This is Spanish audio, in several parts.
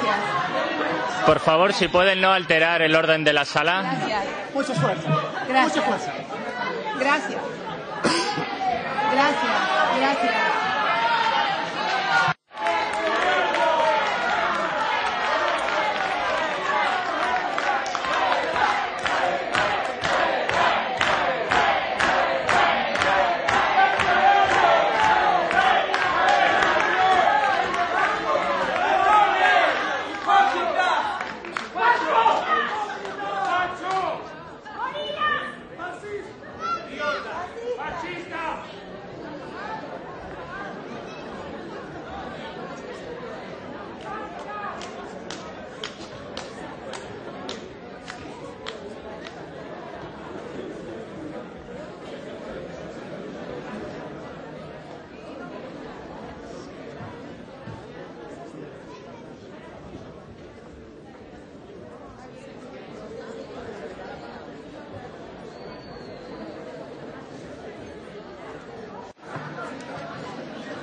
Gracias. Por favor, si pueden no alterar el orden de la sala. Gracias. Mucha fuerza. Gracias. Mucha fuerza. Gracias. Gracias. Gracias.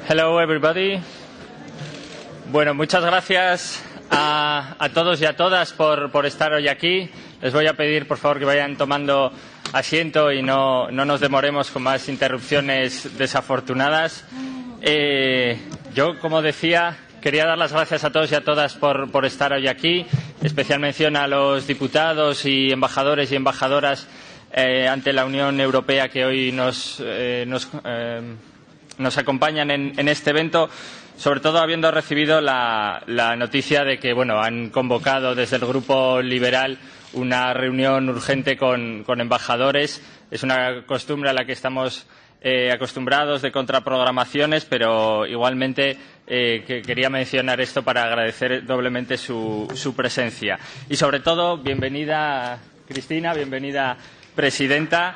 Hello, everybody. Bueno, muchas gracias a todos y a todas por estar hoy aquí. Les voy a pedir, por favor, que vayan tomando asiento y no nos demoremos con más interrupciones desafortunadas. Yo, como decía, quería dar las gracias a todos y a todas por estar hoy aquí. Especial mención a los diputados y embajadores y embajadoras ante la Unión Europea que hoy nos acompañan en este evento, sobre todo habiendo recibido la noticia de que han convocado desde el Grupo Liberal una reunión urgente con embajadores. Es una costumbre a la que estamos acostumbrados de contraprogramaciones, pero igualmente quería mencionar esto para agradecer doblemente su presencia. Y sobre todo, bienvenida Cristina, bienvenida Presidenta.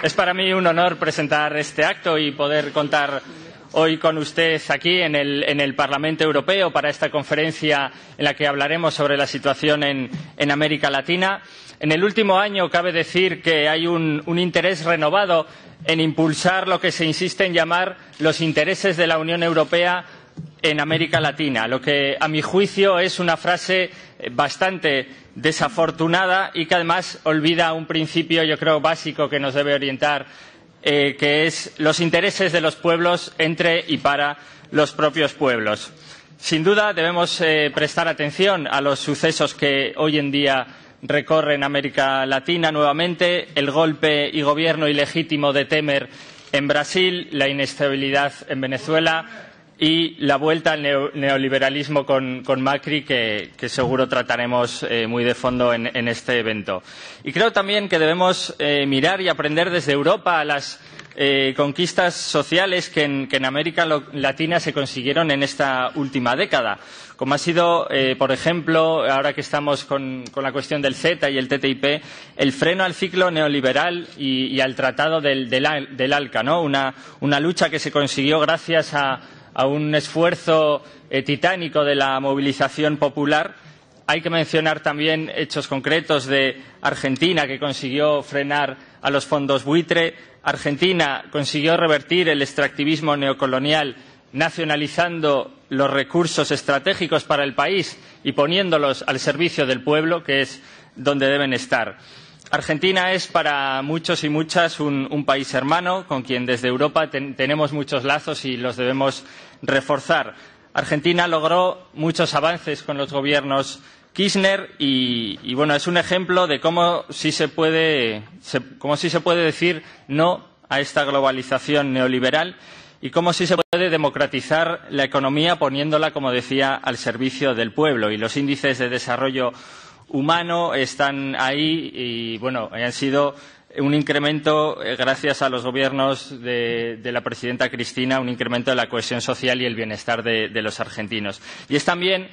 Es para mí un honor presentar este acto y poder contar hoy con usted aquí en el Parlamento Europeo para esta conferencia en la que hablaremos sobre la situación en América Latina. En el último año cabe decir que hay un interés renovado en impulsar lo que se insiste en llamar los intereses de la Unión Europea en América Latina, lo que a mi juicio es una frase bastante desafortunada y que además olvida un principio, yo creo, básico que nos debe orientar, que es los intereses de los pueblos entre y para los propios pueblos. Sin duda debemos prestar atención a los sucesos que hoy en día recorren América Latina nuevamente, el golpe y gobierno ilegítimo de Temer en Brasil, la inestabilidad en Venezuela y la vuelta al neoliberalismo con Macri, que seguro trataremos muy de fondo en este evento. Y creo también que debemos mirar y aprender desde Europa a las conquistas sociales que en América Latina se consiguieron en esta última década, como ha sido, por ejemplo, ahora que estamos con la cuestión del CETA y el TTIP, el freno al ciclo neoliberal y al tratado del ALCA, ¿no? Una lucha que se consiguió gracias a un esfuerzo titánico de la movilización popular. Hay que mencionar también hechos concretos de Argentina, que consiguió frenar a los fondos buitre. Argentina consiguió revertir el extractivismo neocolonial nacionalizando los recursos estratégicos para el país y poniéndolos al servicio del pueblo, que es donde deben estar. Argentina es para muchos y muchas un país hermano con quien desde Europa tenemos muchos lazos y los debemos reforzar. Argentina logró muchos avances con los gobiernos Kirchner y es un ejemplo de cómo sí se puede decir no a esta globalización neoliberal y cómo sí se puede democratizar la economía poniéndola, como decía, al servicio del pueblo. Y los índices de desarrollo humano están ahí y han sido un incremento, gracias a los gobiernos de la presidenta Cristina, un incremento de la cohesión social y el bienestar de los argentinos. Y es también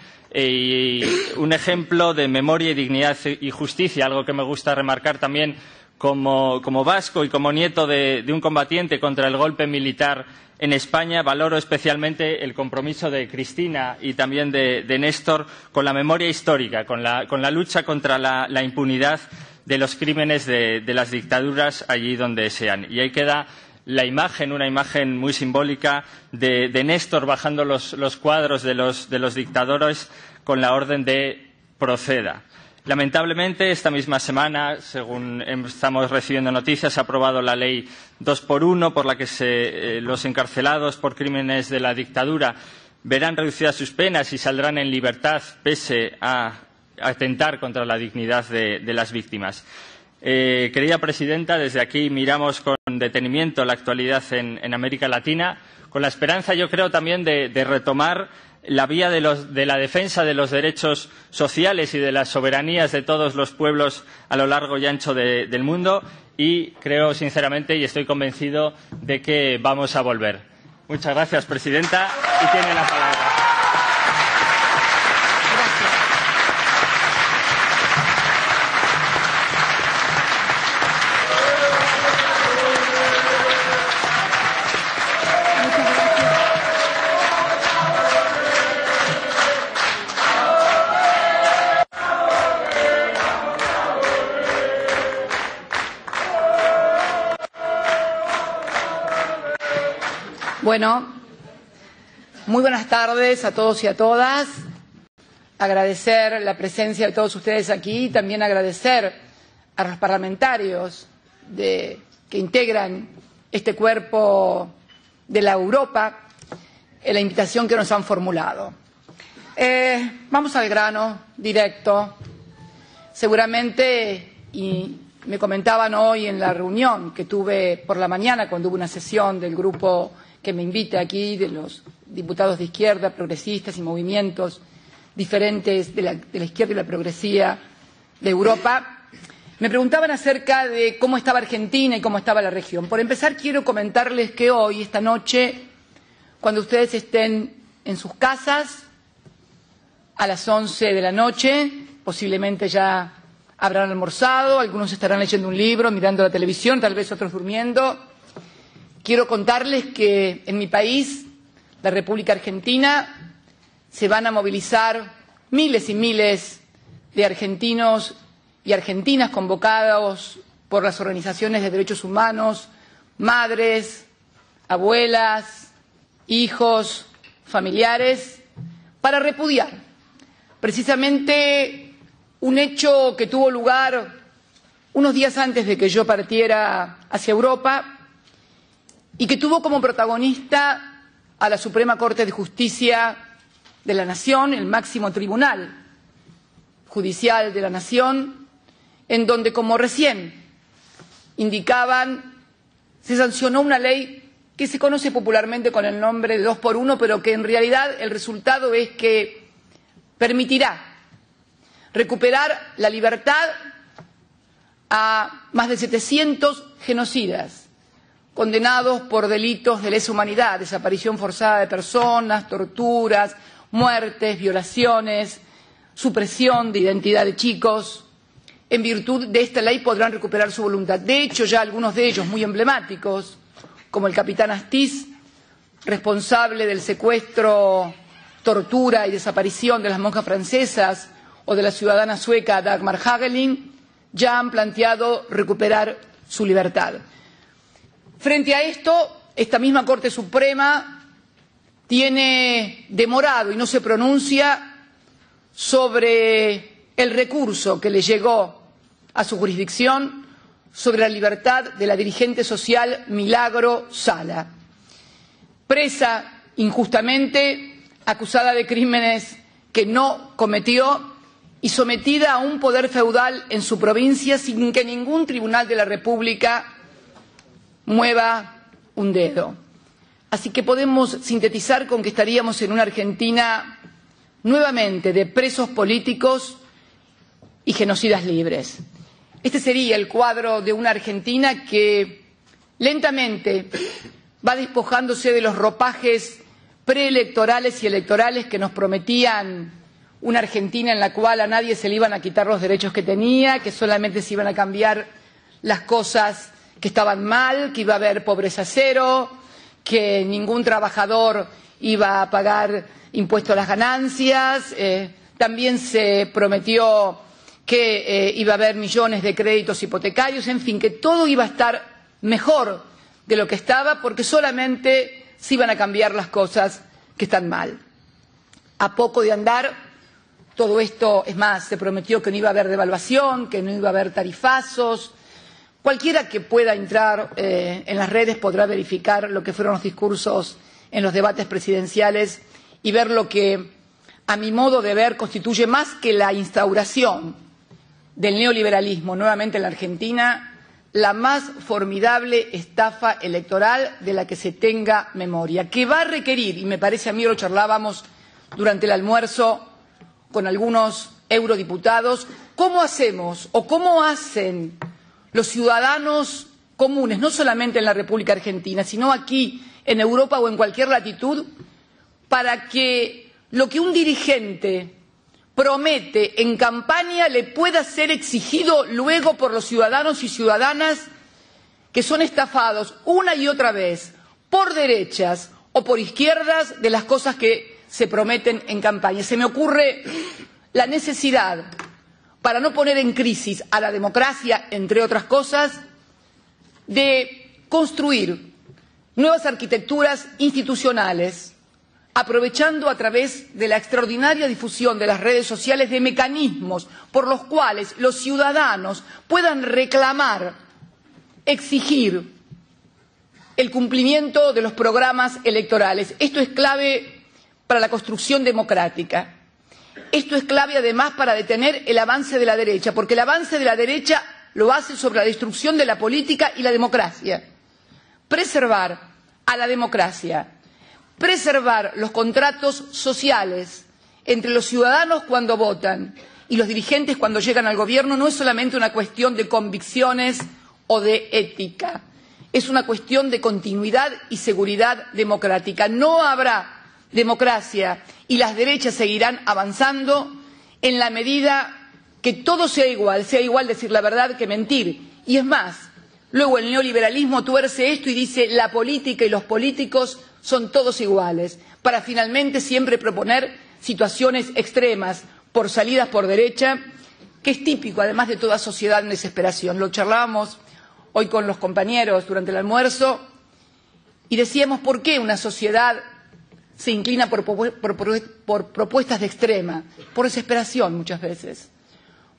un ejemplo de memoria y dignidad y justicia, algo que me gusta remarcar también como vasco y como nieto de un combatiente contra el golpe militar en España. Valoro especialmente el compromiso de Cristina y también de Néstor con la memoria histórica, con la lucha contra la impunidad de los crímenes de las dictaduras allí donde sean. Y ahí queda la imagen, una imagen muy simbólica de Néstor bajando los cuadros de los dictadores con la orden de proceda. Lamentablemente, esta misma semana, según estamos recibiendo noticias, se ha aprobado la ley 2x1, por la que los encarcelados por crímenes de la dictadura verán reducidas sus penas y saldrán en libertad pese a atentar contra la dignidad de las víctimas. Querida Presidenta, desde aquí miramos con detenimiento la actualidad en América Latina, con la esperanza, yo creo, también de retomar la vía de la defensa de los derechos sociales y de las soberanías de todos los pueblos a lo largo y ancho del mundo, y creo sinceramente y estoy convencido de que vamos a volver. Muchas gracias, Presidenta, y tiene la palabra. Bueno, muy buenas tardes a todos y a todas. Agradecer la presencia de todos ustedes aquí y también agradecer a los parlamentarios que integran este cuerpo de la Europa la invitación que nos han formulado. Vamos al grano, directo. Seguramente, y me comentaban hoy en la reunión que tuve por la mañana cuando hubo una sesión del grupo que me invita aquí, de los diputados de izquierda, progresistas y movimientos diferentes de la izquierda y la progresía de Europa, me preguntaban acerca de cómo estaba Argentina y cómo estaba la región. Por empezar, quiero comentarles que hoy, esta noche, cuando ustedes estén en sus casas, a las 11 de la noche, posiblemente ya habrán almorzado, algunos estarán leyendo un libro, mirando la televisión, tal vez otros durmiendo. Quiero contarles que en mi país, la República Argentina, se van a movilizar miles y miles de argentinos y argentinas convocados por las organizaciones de derechos humanos, madres, abuelas, hijos, familiares, para repudiar precisamente un hecho que tuvo lugar unos días antes de que yo partiera hacia Europa y que tuvo como protagonista a la Suprema Corte de Justicia de la Nación, el máximo tribunal judicial de la Nación, en donde, como recién indicaban, se sancionó una ley que se conoce popularmente con el nombre de 2x1, pero que en realidad el resultado es que permitirá recuperar la libertad a más de 700 genocidas condenados por delitos de lesa humanidad, desaparición forzada de personas, torturas, muertes, violaciones, supresión de identidad de chicos. En virtud de esta ley podrán recuperar su voluntad. De hecho, ya algunos de ellos muy emblemáticos, como el capitán Astiz, responsable del secuestro, tortura y desaparición de las monjas francesas, o de la ciudadana sueca Dagmar Hagelin, ya han planteado recuperar su libertad. Frente a esto, esta misma Corte Suprema tiene demorado y no se pronuncia sobre el recurso que le llegó a su jurisdicción sobre la libertad de la dirigente social Milagro Sala, presa injustamente, acusada de crímenes que no cometió y sometida a un poder feudal en su provincia sin que ningún tribunal de la República mueva un dedo. Así que podemos sintetizar con que estaríamos en una Argentina nuevamente de presos políticos y genocidas libres. Este sería el cuadro de una Argentina que lentamente va despojándose de los ropajes preelectorales y electorales que nos prometían una Argentina en la cual a nadie se le iban a quitar los derechos que tenía, que solamente se iban a cambiar las cosas que estaban mal, que iba a haber pobreza cero, que ningún trabajador iba a pagar impuesto a las ganancias. También se prometió que iba a haber millones de créditos hipotecarios, en fin, que todo iba a estar mejor de lo que estaba porque solamente se iban a cambiar las cosas que están mal. A poco de andar, todo esto, es más, se prometió que no iba a haber devaluación, que no iba a haber tarifazos. Cualquiera que pueda entrar en las redes podrá verificar lo que fueron los discursos en los debates presidenciales y ver lo que, a mi modo de ver, constituye más que la instauración del neoliberalismo nuevamente en la Argentina, la más formidable estafa electoral de la que se tenga memoria, que va a requerir, y me parece a mí lo charlábamos durante el almuerzo con algunos eurodiputados, cómo hacemos o cómo hacen los ciudadanos comunes, no solamente en la República Argentina, sino aquí en Europa o en cualquier latitud, para que lo que un dirigente promete en campaña le pueda ser exigido luego por los ciudadanos y ciudadanas que son estafados una y otra vez por derechas o por izquierdas de las cosas que se prometen en campaña. Se me ocurre la necesidad, para no poner en crisis a la democracia, entre otras cosas, de construir nuevas arquitecturas institucionales, aprovechando a través de la extraordinaria difusión de las redes sociales de mecanismos por los cuales los ciudadanos puedan reclamar, exigir el cumplimiento de los programas electorales. Esto es clave para la construcción democrática. Esto es clave además para detener el avance de la derecha, porque el avance de la derecha lo hace sobre la destrucción de la política y la democracia. Preservar a la democracia, preservar los contratos sociales entre los ciudadanos cuando votan y los dirigentes cuando llegan al gobierno no es solamente una cuestión de convicciones o de ética, es una cuestión de continuidad y seguridad democrática. No habrá democracia y las derechas seguirán avanzando en la medida que todo sea igual decir la verdad que mentir. Y es más, luego el neoliberalismo tuerce esto y dice la política y los políticos son todos iguales, para finalmente siempre proponer situaciones extremas por salidas por derecha, que es típico además de toda sociedad en desesperación. Lo charlábamos hoy con los compañeros durante el almuerzo y decíamos por qué una sociedad se inclina por propuestas de extrema, por desesperación muchas veces,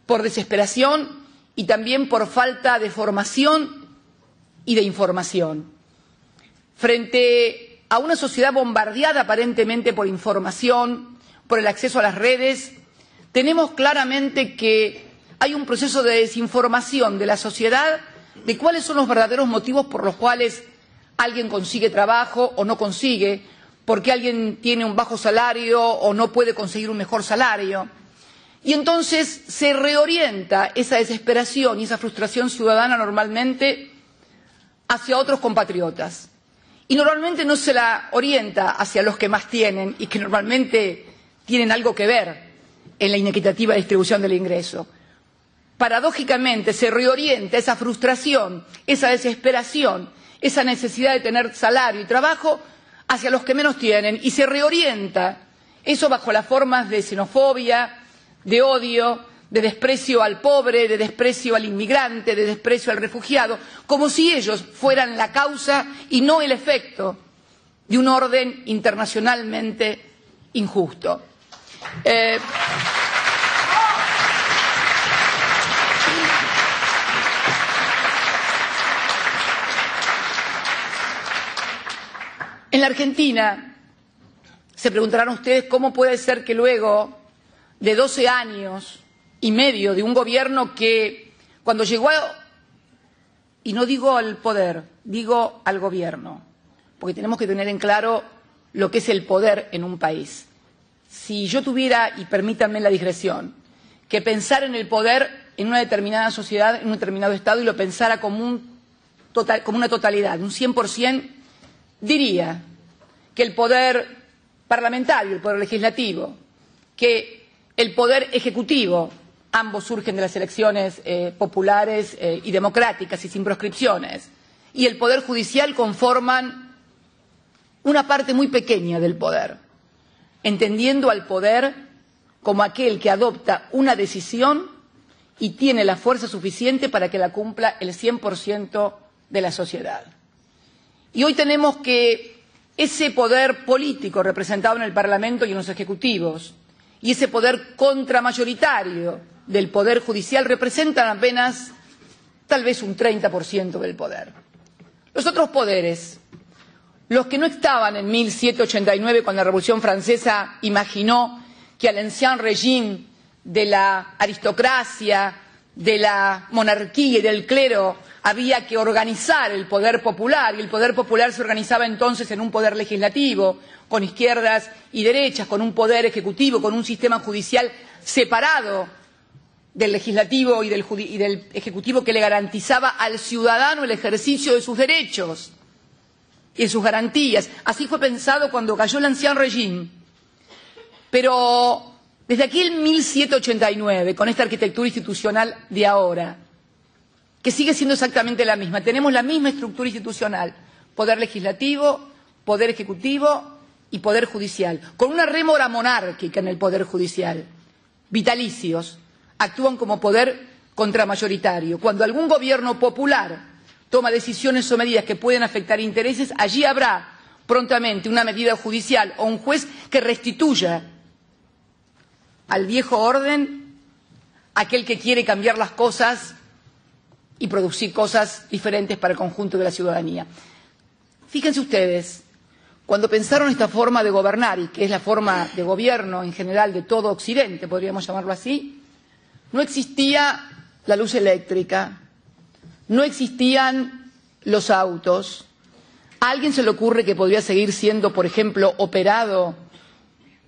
por desesperación y también por falta de formación y de información. Frente a una sociedad bombardeada aparentemente por información, por el acceso a las redes, tenemos claramente que hay un proceso de desinformación de la sociedad de cuáles son los verdaderos motivos por los cuales alguien consigue trabajo o no consigue, porque alguien tiene un bajo salario o no puede conseguir un mejor salario. Y entonces se reorienta esa desesperación y esa frustración ciudadana normalmente hacia otros compatriotas. Y normalmente no se la orienta hacia los que más tienen y que normalmente tienen algo que ver en la inequitativa distribución del ingreso. Paradójicamente se reorienta esa frustración, esa desesperación, esa necesidad de tener salario y trabajo hacia los que menos tienen y se reorienta eso bajo las formas de xenofobia, de odio, de desprecio al pobre, de desprecio al inmigrante, de desprecio al refugiado, como si ellos fueran la causa y no el efecto de un orden internacionalmente injusto. En la Argentina, se preguntarán ustedes cómo puede ser que luego de 12 años y medio de un gobierno que cuando llegó y no digo al poder, digo al gobierno, porque tenemos que tener en claro lo que es el poder en un país. Si yo tuviera, y permítanme la digresión, que pensar en el poder en una determinada sociedad, en un determinado Estado, y lo pensara como una totalidad, un 100%, diría que el poder parlamentario, el poder legislativo, que el poder ejecutivo, ambos surgen de las elecciones populares y democráticas y sin proscripciones, y el poder judicial conforman una parte muy pequeña del poder, entendiendo al poder como aquel que adopta una decisión y tiene la fuerza suficiente para que la cumpla el 100% de la sociedad. Y hoy tenemos que ese poder político representado en el Parlamento y en los ejecutivos y ese poder contramayoritario del Poder Judicial representan apenas tal vez un 30% del poder. Los otros poderes, los que no estaban en 1789 cuando la Revolución Francesa imaginó que al ancien régime de la aristocracia, de la monarquía y del clero había que organizar el poder popular, y el poder popular se organizaba entonces en un poder legislativo, con izquierdas y derechas, con un poder ejecutivo, con un sistema judicial separado del legislativo y del ejecutivo, que le garantizaba al ciudadano el ejercicio de sus derechos y de sus garantías. Así fue pensado cuando cayó el ancien régime. Pero desde aquel 1789, con esta arquitectura institucional de ahora, que sigue siendo exactamente la misma, tenemos la misma estructura institucional, poder legislativo, poder ejecutivo y poder judicial, con una rémora monárquica en el poder judicial, vitalicios, actúan como poder contramayoritario. Cuando algún gobierno popular toma decisiones o medidas que pueden afectar intereses, allí habrá prontamente una medida judicial o un juez que restituya al viejo orden aquel que quiere cambiar las cosas y producir cosas diferentes para el conjunto de la ciudadanía. Fíjense ustedes, cuando pensaron esta forma de gobernar, y que es la forma de gobierno en general de todo Occidente, podríamos llamarlo así, no existía la luz eléctrica, no existían los autos. ¿A alguien se le ocurre que podría seguir siendo, por ejemplo, operado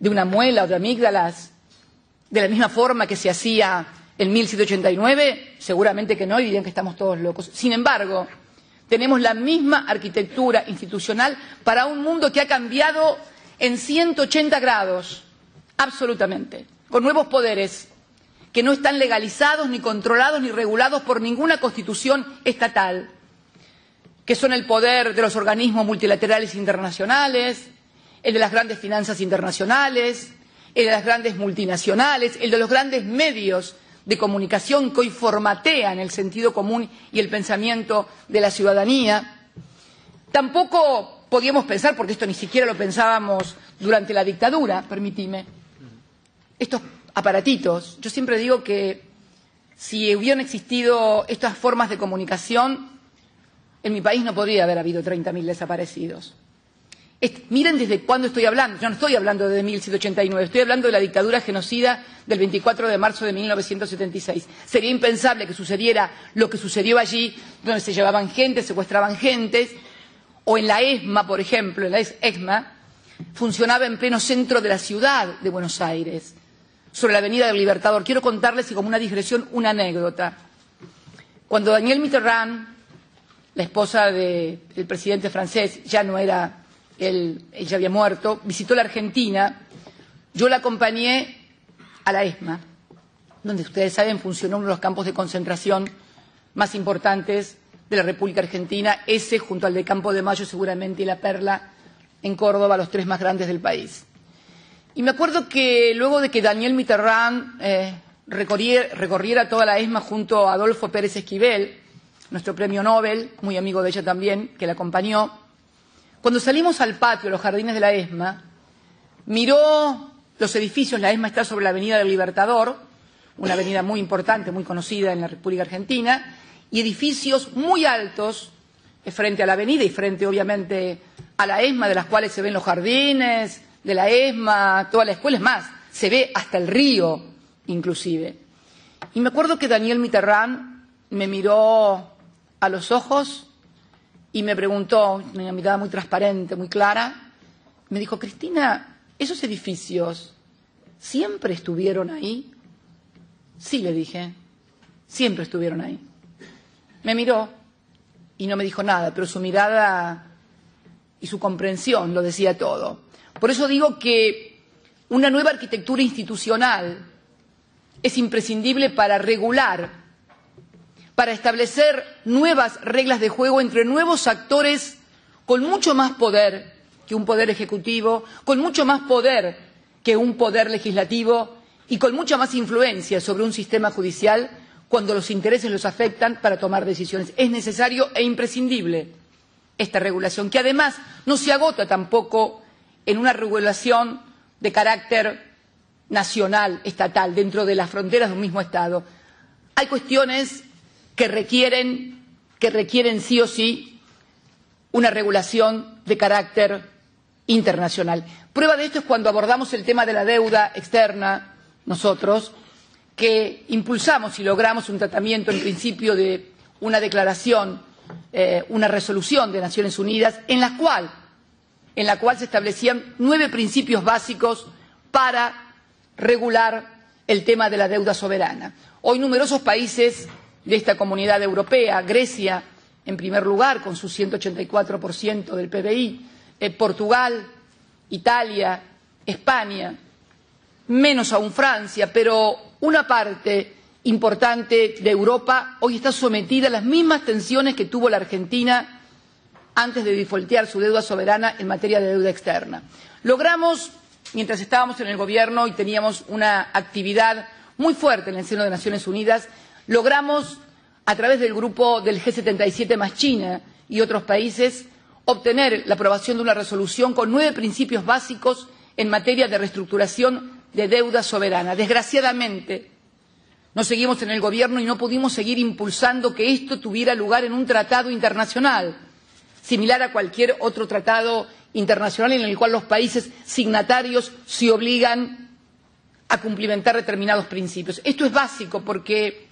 de una muela o de amígdalas de la misma forma que se hacía en 1789? Seguramente que no, y dirían que estamos todos locos. Sin embargo, tenemos la misma arquitectura institucional para un mundo que ha cambiado en 180 grados, absolutamente, con nuevos poderes que no están legalizados, ni controlados, ni regulados por ninguna constitución estatal, que son el poder de los organismos multilaterales internacionales, el de las grandes finanzas internacionales, el de las grandes multinacionales, el de los grandes medios de comunicación que hoy formatean el sentido común y el pensamiento de la ciudadanía. Tampoco podíamos pensar, porque esto ni siquiera lo pensábamos durante la dictadura, permitime, estos aparatitos. Yo siempre digo que si hubieran existido estas formas de comunicación, en mi país no podría haber habido 30.000 desaparecidos. Miren desde cuándo estoy hablando. Yo no estoy hablando de 1789, estoy hablando de la dictadura genocida del 24 de marzo de 1976. Sería impensable que sucediera lo que sucedió allí, donde se llevaban gente, secuestraban gentes, o en la ESMA, por ejemplo, en la ESMA, funcionaba en pleno centro de la ciudad de Buenos Aires, sobre la avenida del Libertador. Quiero contarles, y como una digresión, una anécdota. Cuando Danielle Mitterrand, la esposa del presidente francés, ya no era él ya había muerto, visitó la Argentina, yo la acompañé a la ESMA, donde ustedes saben funcionó uno de los campos de concentración más importantes de la República Argentina, ese junto al de Campo de Mayo seguramente y La Perla en Córdoba, los tres más grandes del país. Y me acuerdo que luego de que Danielle Mitterrand recorriera toda la ESMA junto a Adolfo Pérez Esquivel, nuestro premio Nobel, muy amigo de ella también, que la acompañó, cuando salimos al patio, los jardines de la ESMA, miró los edificios. La ESMA está sobre la avenida del Libertador, una avenida muy importante, muy conocida en la República Argentina, y edificios muy altos frente a la avenida y frente, obviamente, a la ESMA, de las cuales se ven los jardines de la ESMA, toda la escuela. Es más, se ve hasta el río, inclusive. Y me acuerdo que Danielle Mitterrand me miró a los ojos y me preguntó, una mirada muy transparente, muy clara, me dijo: Cristina, ¿esos edificios siempre estuvieron ahí? Sí, le dije, siempre estuvieron ahí. Me miró y no me dijo nada, pero su mirada y su comprensión lo decía todo. Por eso digo que una nueva arquitectura institucional es imprescindible para regular, para establecer nuevas reglas de juego entre nuevos actores con mucho más poder que un poder ejecutivo, con mucho más poder que un poder legislativo y con mucha más influencia sobre un sistema judicial cuando los intereses los afectan para tomar decisiones. Es necesario e imprescindible esta regulación, que además no se agota tampoco en una regulación de carácter nacional, estatal, dentro de las fronteras de un mismo Estado. Hay cuestiones que requieren sí o sí una regulación de carácter internacional. Prueba de esto es cuando abordamos el tema de la deuda externa, nosotros, que impulsamos y logramos un tratamiento en principio de una declaración, una resolución de Naciones Unidas, en la cual se establecían 9 principios básicos para regular el tema de la deuda soberana. Hoy numerosos países de esta comunidad europea, Grecia en primer lugar con su 184% del PBI, Portugal, Italia, España, menos aún Francia, pero una parte importante de Europa hoy está sometida a las mismas tensiones que tuvo la Argentina antes de defaultear su deuda soberana en materia de deuda externa. Logramos, mientras estábamos en el Gobierno y teníamos una actividad muy fuerte en el seno de Naciones Unidas, logramos, a través del grupo del G77 más China y otros países, obtener la aprobación de una resolución con 9 principios básicos en materia de reestructuración de deuda soberana. Desgraciadamente, no seguimos en el Gobierno y no pudimos seguir impulsando que esto tuviera lugar en un tratado internacional, similar a cualquier otro tratado internacional en el cual los países signatarios se obligan a cumplimentar determinados principios. Esto es básico porque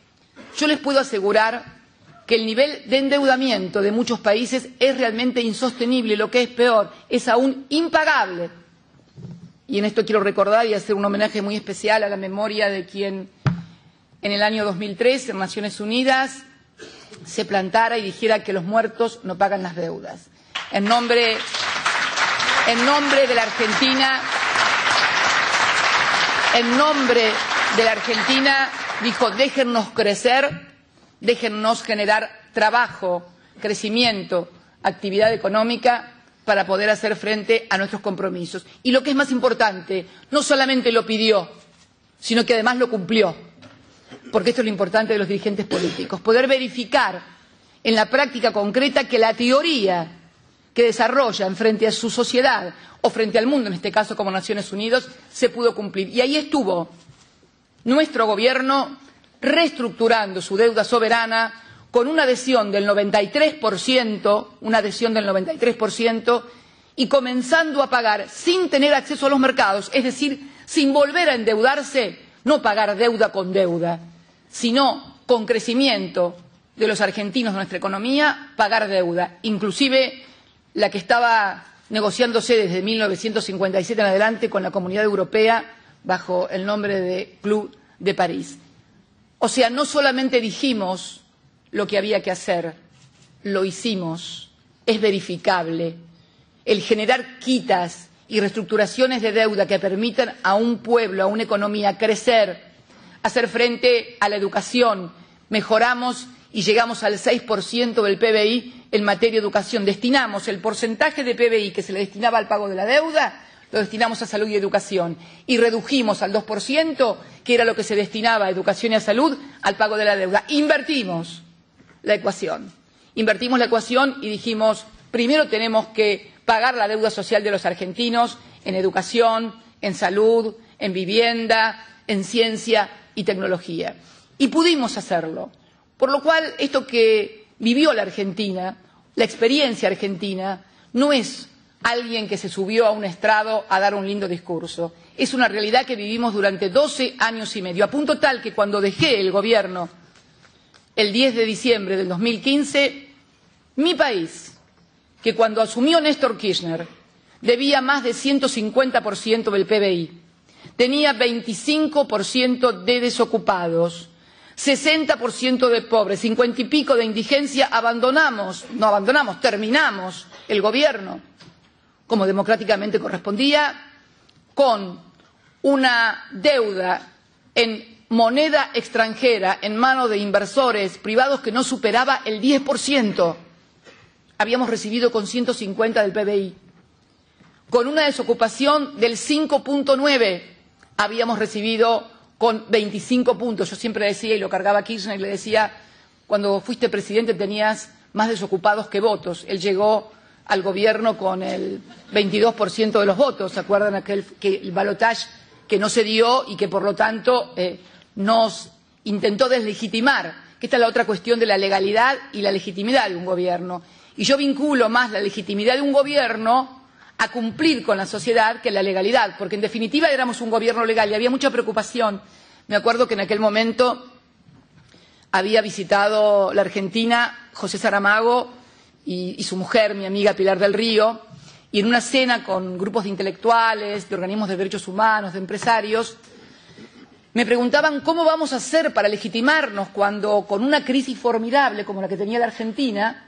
yo les puedo asegurar que el nivel de endeudamiento de muchos países es realmente insostenible, lo que es peor, es aún impagable. Y en esto quiero recordar y hacer un homenaje muy especial a la memoria de quien en el año 2003 en Naciones Unidas se plantara y dijera que los muertos no pagan las deudas. En nombre de la Argentina, dijo, déjennos crecer, déjennos generar trabajo, crecimiento, actividad económica para poder hacer frente a nuestros compromisos. Y lo que es más importante, no solamente lo pidió, sino que además lo cumplió, porque esto es lo importante de los dirigentes políticos, poder verificar en la práctica concreta que la teoría que desarrollan frente a su sociedad o frente al mundo, en este caso como Naciones Unidas, se pudo cumplir. Y ahí estuvo nuestro Gobierno reestructurando su deuda soberana con una adhesión del 93%, y comenzando a pagar sin tener acceso a los mercados, es decir, sin volver a endeudarse, no pagar deuda con deuda, sino con crecimiento de los argentinos de nuestra economía, pagar deuda, inclusive la que estaba negociándose desde 1957 en adelante con la Comunidad Europea bajo el nombre de Club de París. O sea, no solamente dijimos lo que había que hacer, lo hicimos, es verificable. El generar quitas y reestructuraciones de deuda que permitan a un pueblo, a una economía crecer, hacer frente a la educación, mejoramos y llegamos al 6% del PBI en materia de educación. Destinamos el porcentaje de PBI que se le destinaba al pago de la deuda, lo destinamos a salud y educación. Y redujimos al 2%, que era lo que se destinaba a educación y a salud, al pago de la deuda. Invertimos la ecuación. Invertimos la ecuación y dijimos, primero tenemos que pagar la deuda social de los argentinos en educación, en salud, en vivienda, en ciencia y tecnología. Y pudimos hacerlo. Por lo cual, esto que vivió la Argentina, la experiencia argentina, no es alguien que se subió a un estrado a dar un lindo discurso. Es una realidad que vivimos durante 12 años y medio, a punto tal que cuando dejé el Gobierno el 10 de diciembre del 2015, mi país, que cuando asumió Néstor Kirchner debía más de 150% del PBI, tenía 25% de desocupados, 60% de pobres, 50 y pico de indigencia, terminamos el gobierno, como democráticamente correspondía, con una deuda en moneda extranjera en manos de inversores privados que no superaba el 10%. Habíamos recibido con 150 del PBI. Con una desocupación del 5.9, habíamos recibido con 25 puntos. Yo siempre decía, y lo cargaba Kirchner, y le decía, cuando fuiste presidente tenías más desocupados que votos. Él llegó al gobierno con el 22% de los votos. ¿Se acuerdan el balotaje que no se dio y que, por lo tanto, nos intentó deslegitimar? Que esta es la otra cuestión de la legalidad y la legitimidad de un gobierno. Y yo vinculo más la legitimidad de un gobierno a cumplir con la sociedad que la legalidad, porque en definitiva éramos un gobierno legal y había mucha preocupación. Me acuerdo que en aquel momento había visitado la Argentina José Saramago y su mujer, mi amiga Pilar del Río, y en una cena con grupos de intelectuales, de organismos de derechos humanos, de empresarios, me preguntaban cómo vamos a hacer para legitimarnos cuando, con una crisis formidable como la que tenía la Argentina,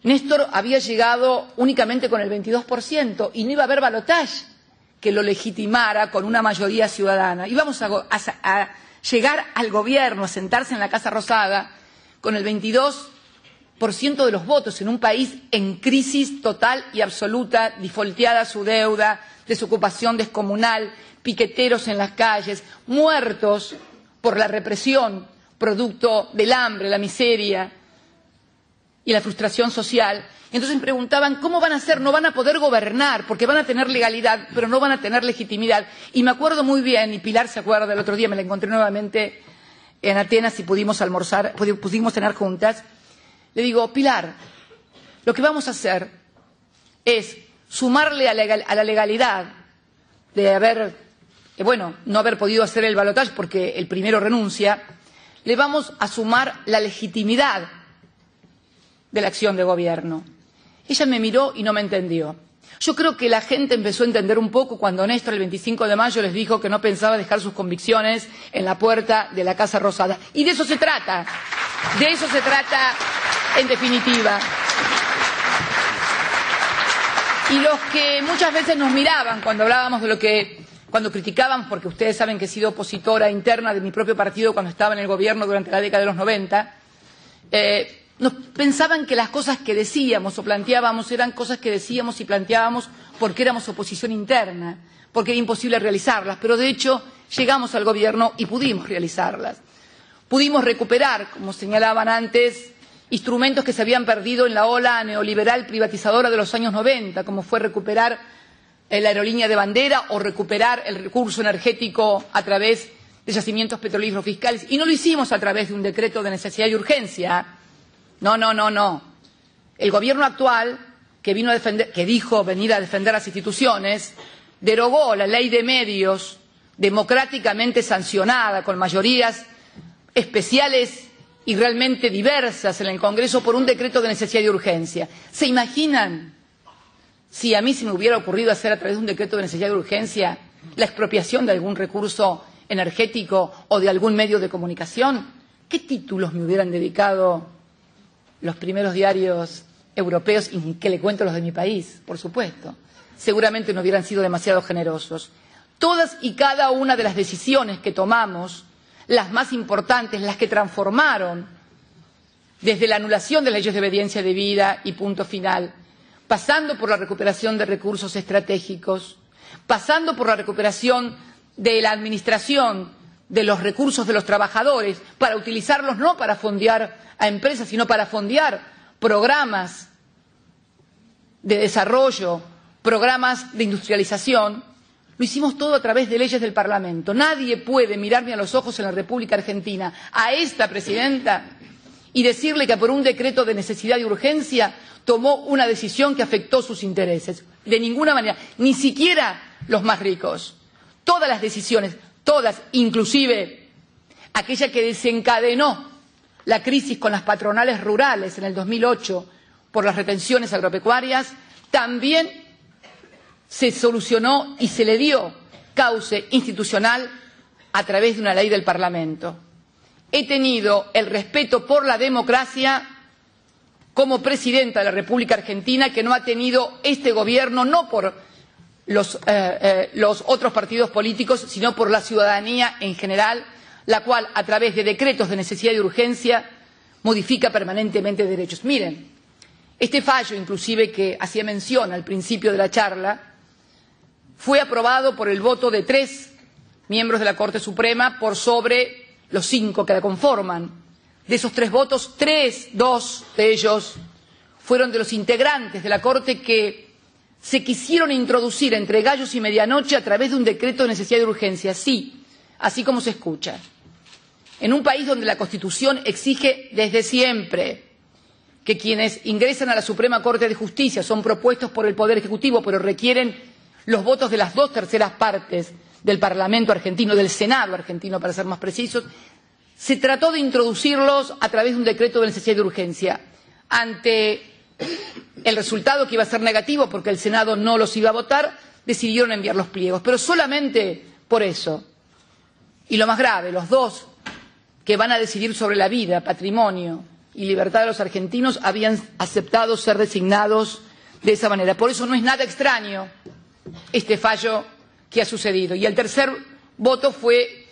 Néstor había llegado únicamente con el 22% y no iba a haber balotaje que lo legitimara con una mayoría ciudadana. Íbamos a llegar al gobierno, a sentarse en la Casa Rosada con el 22% de los votos en un país en crisis total y absoluta, defaulteada su deuda, desocupación descomunal, piqueteros en las calles, muertos por la represión, producto del hambre, la miseria y la frustración social. Entonces me preguntaban, ¿cómo van a hacer? No van a poder gobernar, porque van a tener legalidad, pero no van a tener legitimidad. Y me acuerdo muy bien, y Pilar se acuerda, el otro día me la encontré nuevamente en Atenas y pudimos almorzar, pudimos cenar juntas. Le digo, Pilar, lo que vamos a hacer es sumarle a la legalidad de haber, no haber podido hacer el balotaje porque el primero renuncia, le vamos a sumar la legitimidad de la acción de gobierno. Ella me miró y no me entendió. Yo creo que la gente empezó a entender un poco cuando Néstor el 25 de mayo les dijo que no pensaba dejar sus convicciones en la puerta de la Casa Rosada. Y de eso se trata. De eso se trata en definitiva. Y los que muchas veces nos miraban cuando hablábamos de cuando criticábamos, porque ustedes saben que he sido opositora interna de mi propio partido cuando estaba en el gobierno durante la década de los 90, nos pensaban que las cosas que decíamos o planteábamos eran cosas que decíamos y planteábamos porque éramos oposición interna, porque era imposible realizarlas, pero de hecho llegamos al gobierno y pudimos realizarlas. Pudimos recuperar, como señalaban antes, instrumentos que se habían perdido en la ola neoliberal privatizadora de los años 90, como fue recuperar la aerolínea de bandera o recuperar el recurso energético a través de yacimientos petrolíferos fiscales. Y no lo hicimos a través de un decreto de necesidad y urgencia. No. El gobierno actual, que dijo venir a defender las instituciones, derogó la ley de medios democráticamente sancionada con mayorías especiales y realmente diversas en el Congreso por un decreto de necesidad y urgencia. ¿Se imaginan si a mí se me hubiera ocurrido hacer a través de un decreto de necesidad y urgencia la expropiación de algún recurso energético o de algún medio de comunicación? ¿Qué títulos me hubieran dedicado los primeros diarios europeos y que le cuento los de mi país? Por supuesto. Seguramente no hubieran sido demasiado generosos. Todas y cada una de las decisiones que tomamos, las más importantes, las que transformaron desde la anulación de las leyes de obediencia debida y punto final, pasando por la recuperación de recursos estratégicos, pasando por la recuperación de la administración de los recursos de los trabajadores para utilizarlos no para fondear a empresas, sino para fondear programas de desarrollo, programas de industrialización. Lo hicimos todo a través de leyes del Parlamento. Nadie puede mirarme a los ojos en la República Argentina, a esta presidenta, y decirle que por un decreto de necesidad y urgencia tomó una decisión que afectó sus intereses. De ninguna manera, ni siquiera los más ricos. Todas las decisiones, todas, inclusive aquella que desencadenó la crisis con las patronales rurales en el 2008 por las retenciones agropecuarias, también se solucionó y se le dio cauce institucional a través de una ley del Parlamento. he tenido el respeto por la democracia como presidenta de la República Argentina, que no ha tenido este gobierno, no por los otros partidos políticos, sino por la ciudadanía en general, la cual, a través de decretos de necesidad y urgencia, modifica permanentemente derechos. Miren, este fallo, inclusive, que hacía mención al principio de la charla, fue aprobado por el voto de 3 miembros de la Corte Suprema por sobre los 5 que la conforman. De esos 3 votos, 2 de ellos fueron de los integrantes de la Corte que se quisieron introducir entre gallos y medianoche a través de un decreto de necesidad y urgencia. Sí, así como se escucha. En un país donde la Constitución exige desde siempre que quienes ingresan a la Suprema Corte de Justicia son propuestos por el Poder Ejecutivo, pero requieren los votos de las 2/3 partes del Parlamento argentino, del Senado argentino, para ser más precisos, se trató de introducirlos a través de un decreto de necesidad y urgencia. Ante el resultado, que iba a ser negativo porque el Senado no los iba a votar, decidieron enviar los pliegos. Pero solamente por eso. Y lo más grave, los 2 que van a decidir sobre la vida, patrimonio y libertad de los argentinos habían aceptado ser designados de esa manera. Por eso no es nada extraño este fallo que ha sucedido. Y el tercer voto fue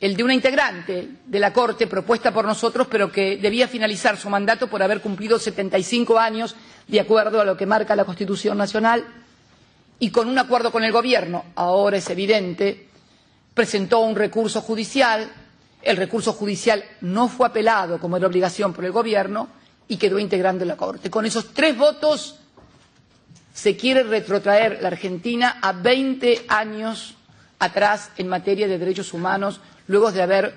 el de una integrante de la Corte propuesta por nosotros, pero que debía finalizar su mandato por haber cumplido 75 años, de acuerdo a lo que marca la Constitución Nacional, y con un acuerdo con el Gobierno, ahora es evidente, presentó un recurso judicial. El recurso judicial no fue apelado, como era obligación, por el Gobierno, y quedó integrando la Corte. Con esos 3 votos se quiere retrotraer la Argentina a 20 años atrás en materia de derechos humanos, luego de haber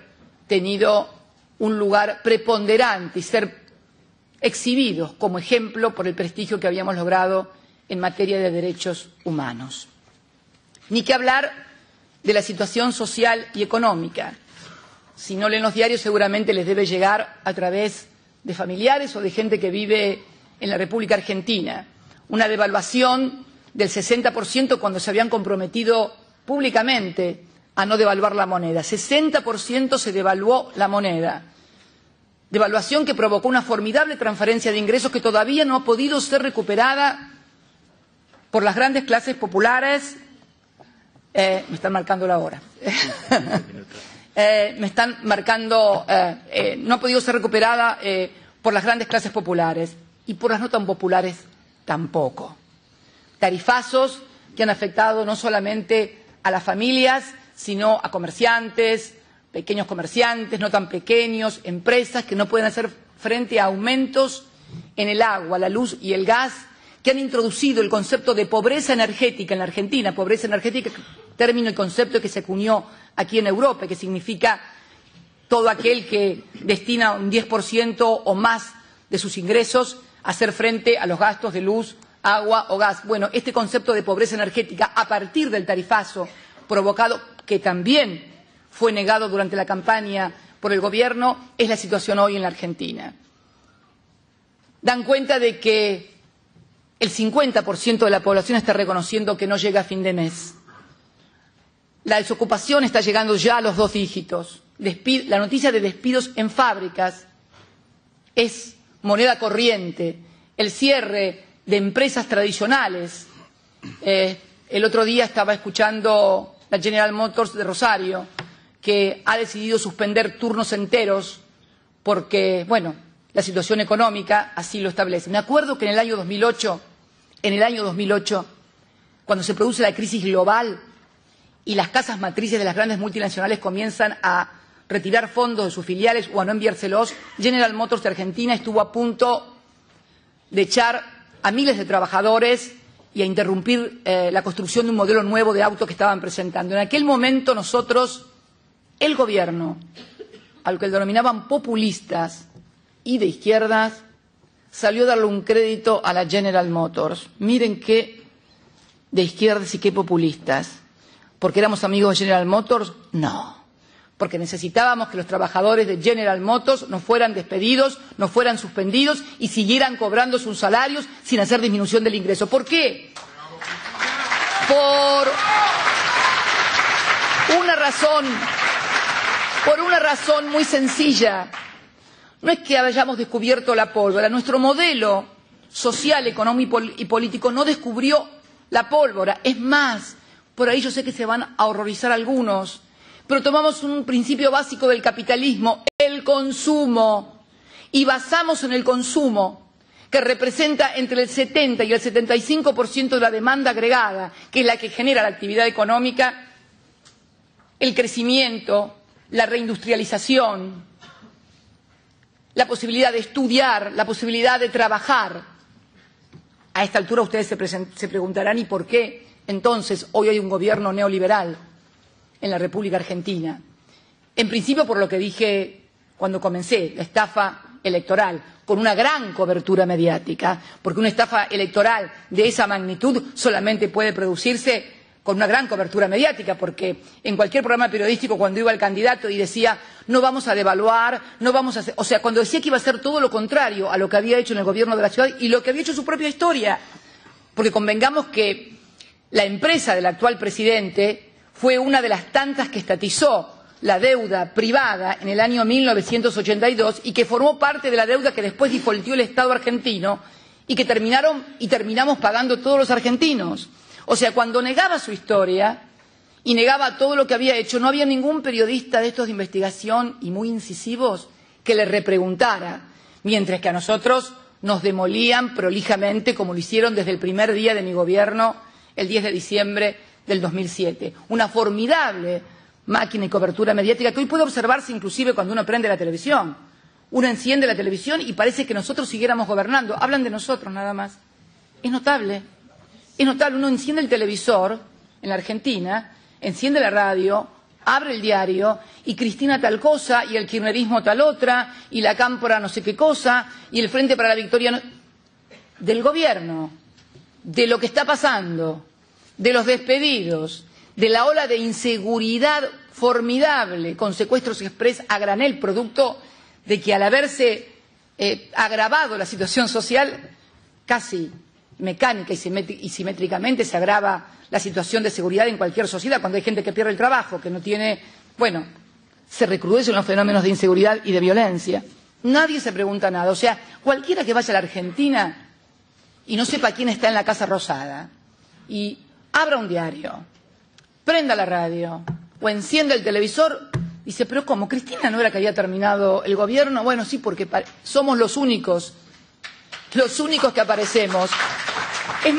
tenido un lugar preponderante y ser exhibidos como ejemplo por el prestigio que habíamos logrado en materia de derechos humanos. Ni que hablar de la situación social y económica. Si no leen los diarios, seguramente les debe llegar a través de familiares o de gente que vive en la República Argentina. Una devaluación del 60% cuando se habían comprometido públicamente a no devaluar la moneda. 60% se devaluó la moneda. Devaluación que provocó una formidable transferencia de ingresos que todavía no ha podido ser recuperada por las grandes clases populares. Me están marcando la hora. Me están marcando, no ha podido ser recuperada por las grandes clases populares y por las no tan populares tampoco. Tarifazos que han afectado no solamente a las familias, sino a comerciantes, pequeños comerciantes, no tan pequeños, empresas que no pueden hacer frente a aumentos en el agua, la luz y el gas, que han introducido el concepto de pobreza energética en la Argentina. Pobreza energética, término y concepto que se acuñó aquí en Europa, que significa todo aquel que destina un 10% o más de sus ingresos a hacer frente a los gastos de luz, agua o gas. Bueno, este concepto de pobreza energética, a partir del tarifazo provocado, que también fue negado durante la campaña por el Gobierno, es la situación hoy en la Argentina. Dan cuenta de que el 50% de la población está reconociendo que no llega a fin de mes. La desocupación está llegando ya a los 2 dígitos. La noticia de despidos en fábricas es moneda corriente. El cierre de empresas tradicionales. El otro día estaba escuchando la General Motors de Rosario, que ha decidido suspender turnos enteros porque, bueno, la situación económica así lo establece. Me acuerdo que en el año 2008, cuando se produce la crisis global y las casas matrices de las grandes multinacionales comienzan a retirar fondos de sus filiales o a no enviárselos, General Motors de Argentina estuvo a punto de echar a miles de trabajadores y a interrumpir la construcción de un modelo nuevo de auto que estaban presentando. En aquel momento nosotros, el Gobierno, a lo que denominaban populistas y de izquierdas, salió a darle un crédito a la General Motors. Miren qué de izquierdas y qué populistas. ¿Porque éramos amigos de General Motors? No. Porque necesitábamos que los trabajadores de General Motors no fueran despedidos, no fueran suspendidos y siguieran cobrando sus salarios sin hacer disminución del ingreso. ¿Por qué? Por una razón Por una razón muy sencilla. No es que hayamos descubierto la pólvora. Nuestro modelo social, económico y político no descubrió la pólvora. Es más, por ahí yo sé que se van a horrorizar algunos, pero tomamos un principio básico del capitalismo, el consumo, y basamos en el consumo, que representa entre el 70 y el 75% de la demanda agregada, que es la que genera la actividad económica, el crecimiento, la reindustrialización, la posibilidad de estudiar, la posibilidad de trabajar. A esta altura ustedes se preguntarán, ¿y por qué entonces hoy hay un gobierno neoliberal en la República Argentina? En principio, por lo que dije cuando comencé, la estafa electoral, con una gran cobertura mediática, porque una estafa electoral de esa magnitud solamente puede producirse con una gran cobertura mediática, porque en cualquier programa periodístico, cuando iba el candidato y decía no vamos a devaluar, no vamos a hacer, o sea, cuando decía que iba a hacer todo lo contrario a lo que había hecho en el gobierno de la ciudad y lo que había hecho su propia historia, porque convengamos que la empresa del actual presidente fue una de las tantas que estatizó la deuda privada en el año 1982 y que formó parte de la deuda que después defaultió el Estado argentino y que terminamos pagando todos los argentinos. O sea, cuando negaba su historia y negaba todo lo que había hecho, no había ningún periodista de estos de investigación y muy incisivos que le repreguntara, mientras que a nosotros nos demolían prolijamente como lo hicieron desde el primer día de mi gobierno, el 10 de diciembre del 2007. Una formidable máquina y cobertura mediática que hoy puede observarse inclusive cuando uno prende la televisión. Uno enciende la televisión y parece que nosotros siguiéramos gobernando. Hablan de nosotros nada más. Es notable. Es notable, uno enciende el televisor en la Argentina, enciende la radio, abre el diario y Cristina tal cosa y el kirchnerismo tal otra y la Cámpora no sé qué cosa y el Frente para la Victoria del gobierno, de lo que está pasando, de los despedidos, de la ola de inseguridad formidable con secuestros express a granel, producto de que al haberse agravado la situación social casi mecánica y simétricamente se agrava la situación de seguridad en cualquier sociedad, cuando hay gente que pierde el trabajo, que no tiene, bueno, se recrudecen los fenómenos de inseguridad y de violencia. Nadie se pregunta nada. O sea, cualquiera que vaya a la Argentina y no sepa quién está en la Casa Rosada y abra un diario, prenda la radio o encienda el televisor, dice, pero ¿cómo? ¿Cristina no era que había terminado el gobierno? Bueno, sí, porque somos los únicos que aparecemos. Es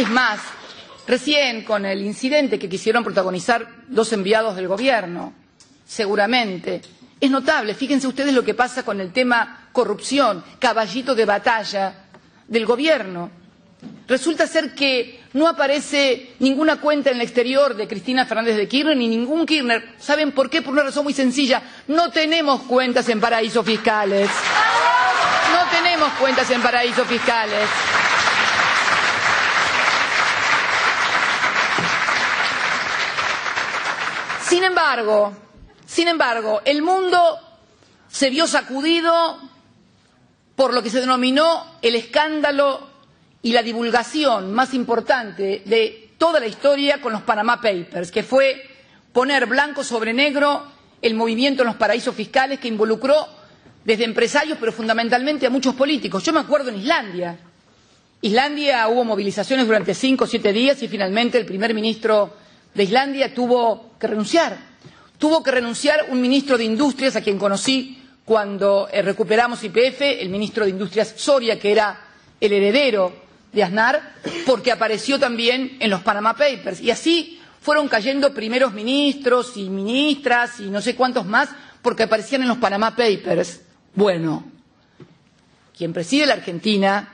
más, recién con el incidente que quisieron protagonizar dos enviados del gobierno, seguramente, es notable. Fíjense ustedes lo que pasa con el tema corrupción, caballito de batalla del gobierno. Resulta ser que no aparece ninguna cuenta en el exterior de Cristina Fernández de Kirchner ni ningún Kirchner. ¿Saben por qué? Por una razón muy sencilla. No tenemos cuentas en paraísos fiscales. No tenemos cuentas en paraísos fiscales. Sin embargo, el mundo se vio sacudido por lo que se denominó el escándalo y la divulgación más importante de toda la historia con los Panama Papers, que fue poner blanco sobre negro el movimiento en los paraísos fiscales que involucró desde empresarios, pero fundamentalmente a muchos políticos. Yo me acuerdo en Islandia hubo movilizaciones durante 5 o 7 días y finalmente el primer ministro de Islandia tuvo que renunciar. Tuvo que renunciar un ministro de Industrias a quien conocí cuando recuperamos YPF, el ministro de Industrias Soria, que era el heredero de Aznar, porque apareció también en los Panama Papers. Y así fueron cayendo primeros ministros y ministras y no sé cuántos más, porque aparecían en los Panama Papers. Bueno, quien preside la Argentina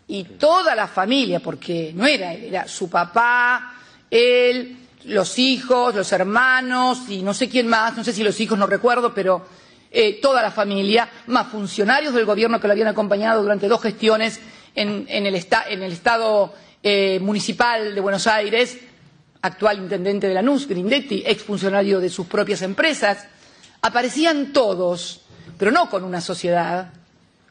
y toda la familia, porque no era él, era su papá, él, los hijos, los hermanos y no sé quién más, no sé si los hijos, no recuerdo, pero toda la familia, más funcionarios del gobierno que lo habían acompañado durante 2 gestiones en el Estado municipal de Buenos Aires, actual intendente de Lanús, Grindetti, exfuncionario de sus propias empresas, aparecían todos, pero no con una sociedad,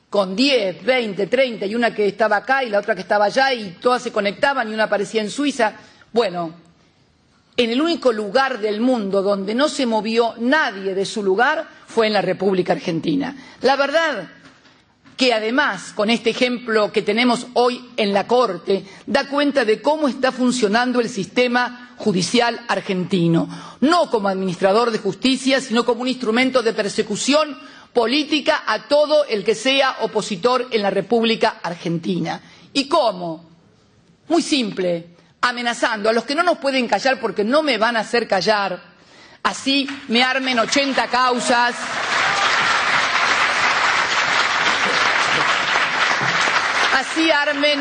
con 10, 20, 30, y una que estaba acá y la otra que estaba allá, y todas se conectaban y una aparecía en Suiza. Bueno, en el único lugar del mundo donde no se movió nadie de su lugar fue en la República Argentina. La verdad que además, con este ejemplo que tenemos hoy en la Corte, da cuenta de cómo está funcionando el sistema judicial argentino, no como administrador de justicia, sino como un instrumento de persecución política a todo el que sea opositor en la República Argentina. ¿Y cómo? Muy simple, amenazando a los que no nos pueden callar porque no me van a hacer callar, así me armen 80 causas. Así armen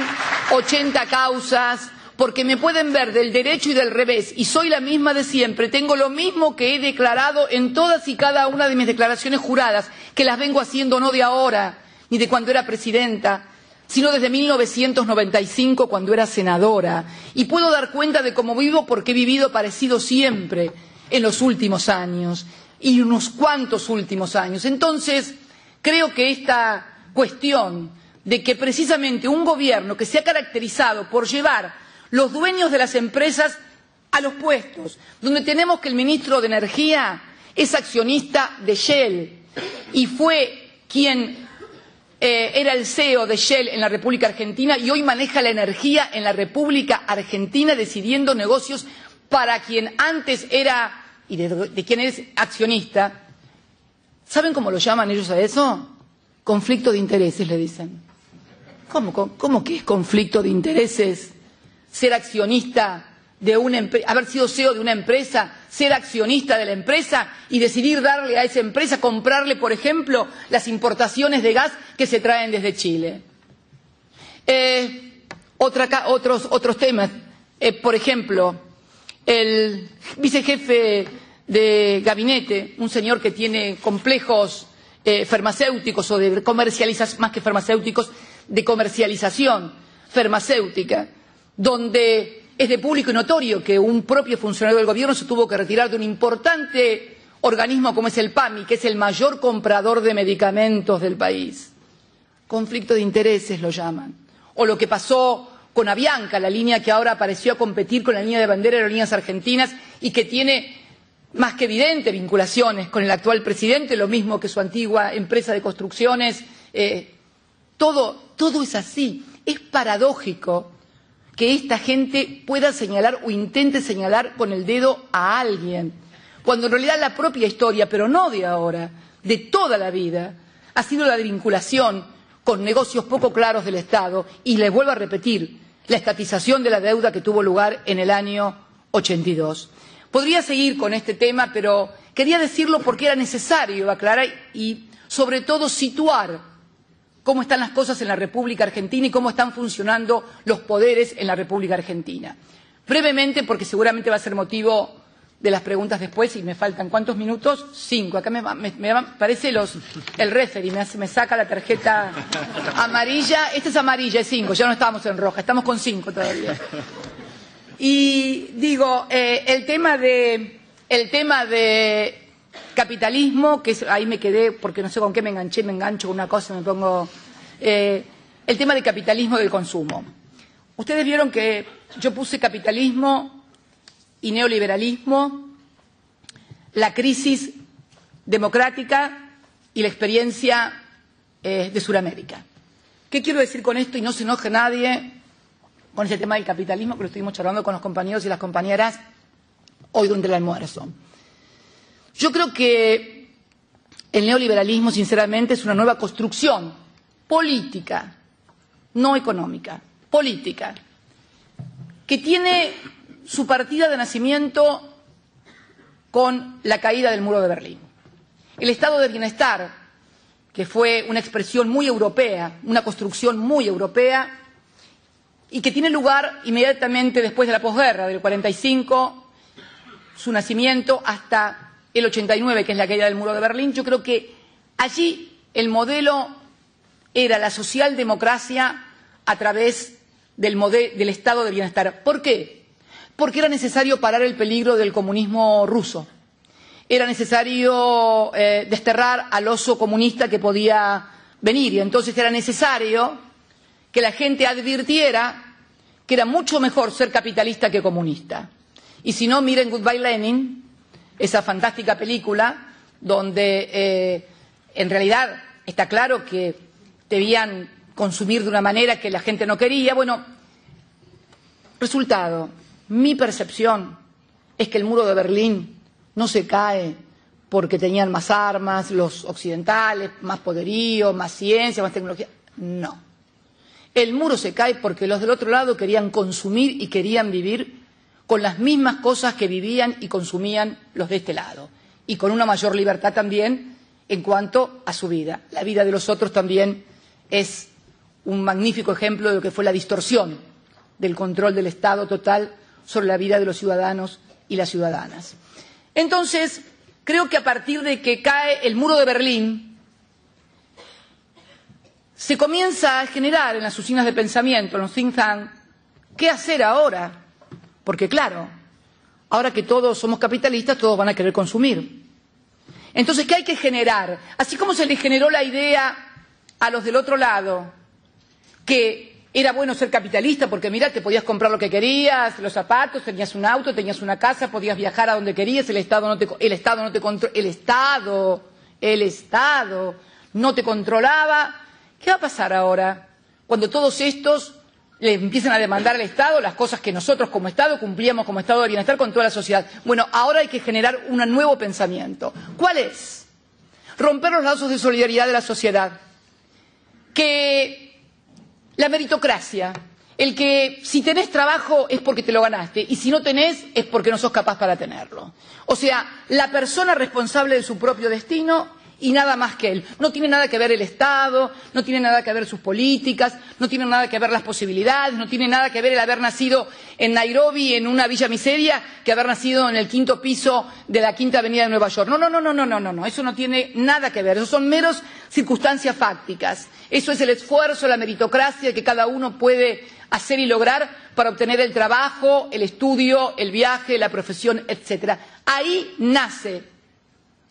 80 causas, porque me pueden ver del derecho y del revés, y soy la misma de siempre, tengo lo mismo que he declarado en todas y cada una de mis declaraciones juradas, que las vengo haciendo no de ahora, ni de cuando era presidenta, sino desde 1995, cuando era senadora. Y puedo dar cuenta de cómo vivo porque he vivido parecido siempre en los últimos años, y unos cuantos últimos años. Entonces, creo que esta cuestión de que precisamente un gobierno que se ha caracterizado por llevar los dueños de las empresas a los puestos, donde tenemos que el ministro de Energía es accionista de Shell y fue quien era el CEO de Shell en la República Argentina y hoy maneja la energía en la República Argentina decidiendo negocios para quien antes era y de quien es accionista. ¿Saben cómo lo llaman ellos a eso? Conflicto de intereses, le dicen. ¿Cómo que es conflicto de intereses? Ser accionista de una empresa, haber sido CEO de una empresa, ser accionista de la empresa y decidir darle a esa empresa, comprarle, por ejemplo, las importaciones de gas que se traen desde Chile. Otros temas, por ejemplo, el vicejefe de gabinete, un señor que tiene complejos farmacéuticos o de comercialización, más que farmacéuticos, de comercialización farmacéutica, donde es de público y notorio que un propio funcionario del gobierno se tuvo que retirar de un importante organismo como es el PAMI, que es el mayor comprador de medicamentos del país. Conflicto de intereses lo llaman. O lo que pasó con Avianca, la línea que ahora apareció a competir con la línea de bandera de Aerolíneas Argentinas y que tiene más que evidente vinculaciones con el actual presidente, lo mismo que su antigua empresa de construcciones. Todo es así. Es paradójico que esta gente pueda señalar o intente señalar con el dedo a alguien, cuando en realidad la propia historia, pero no de ahora, de toda la vida, ha sido la de vinculación con negocios poco claros del Estado y les vuelvo a repetir, la estatización de la deuda que tuvo lugar en el año 82. Podría seguir con este tema, pero quería decirlo porque era necesario aclarar y sobre todo situar cómo están las cosas en la República Argentina y cómo están funcionando los poderes en la República Argentina. Brevemente, porque seguramente va a ser motivo de las preguntas después, y me faltan, ¿cuántos minutos? 5. Acá parece el referee, me saca la tarjeta amarilla. Esta es amarilla, es 5, ya no estamos en roja, estamos con 5 todavía. Y digo, el tema de capitalismo, que ahí me quedé porque no sé con qué me engancho con una cosa, me pongo... el tema de capitalismo del consumo. Ustedes vieron que yo puse capitalismo y neoliberalismo, la crisis democrática y la experiencia de Sudamérica. ¿Qué quiero decir con esto? Y no se enoje nadie con ese tema del capitalismo, que lo estuvimos charlando con los compañeros y las compañeras hoy durante el almuerzo. Yo creo que el neoliberalismo, sinceramente, es una nueva construcción política, no económica, política, que tiene su partida de nacimiento con la caída del muro de Berlín. El estado de bienestar, que fue una expresión muy europea, una construcción muy europea, y que tiene lugar inmediatamente después de la posguerra, del 45, su nacimiento hasta el 89, que es la caída del muro de Berlín. Yo creo que allí el modelo era la socialdemocracia a través del estado de bienestar. ¿Por qué? Porque era necesario parar el peligro del comunismo ruso. Era necesario desterrar al oso comunista que podía venir. Y entonces era necesario que la gente advirtiera que era mucho mejor ser capitalista que comunista. Y si no, miren Goodbye Lenin, esa fantástica película donde en realidad está claro que debían consumir de una manera que la gente no quería. Bueno, resultado, mi percepción es que el muro de Berlín no se cae porque tenían más armas, los occidentales, más poderío, más ciencia, más tecnología. No. El muro se cae porque los del otro lado querían consumir y querían vivir con las mismas cosas que vivían y consumían los de este lado. Y con una mayor libertad también en cuanto a su vida. La vida de los otros también es un magnífico ejemplo de lo que fue la distorsión del control del Estado total sobre la vida de los ciudadanos y las ciudadanas. Entonces, creo que a partir de que cae el muro de Berlín, se comienza a generar en las usinas de pensamiento, en los think tanks, ¿qué hacer ahora? Porque claro, ahora que todos somos capitalistas, todos van a querer consumir. Entonces, ¿qué hay que generar? Así como se les generó la idea a los del otro lado, que era bueno ser capitalista porque, mira, te podías comprar lo que querías, los zapatos, tenías un auto, tenías una casa, podías viajar a donde querías, el Estado no te controlaba. ¿Qué va a pasar ahora cuando todos estos le empiezan a demandar al Estado las cosas que nosotros como Estado cumplíamos como Estado de bienestar con toda la sociedad? Bueno, ahora hay que generar un nuevo pensamiento. ¿Cuál es? Romper los lazos de solidaridad de la sociedad. Que la meritocracia, el que si tenés trabajo es porque te lo ganaste y si no tenés es porque no sos capaz para tenerlo. O sea, la persona responsable de su propio destino y nada más que él. No tiene nada que ver el Estado, no tiene nada que ver sus políticas, no tiene nada que ver las posibilidades, no tiene nada que ver el haber nacido en Nairobi, en una villa miseria, que haber nacido en el 5º piso de la 5ª Avenida de Nueva York. No, eso no tiene nada que ver. Eso son meros circunstancias fácticas. Eso es el esfuerzo, la meritocracia que cada uno puede hacer y lograr para obtener el trabajo, el estudio, el viaje, la profesión, etc. Ahí nace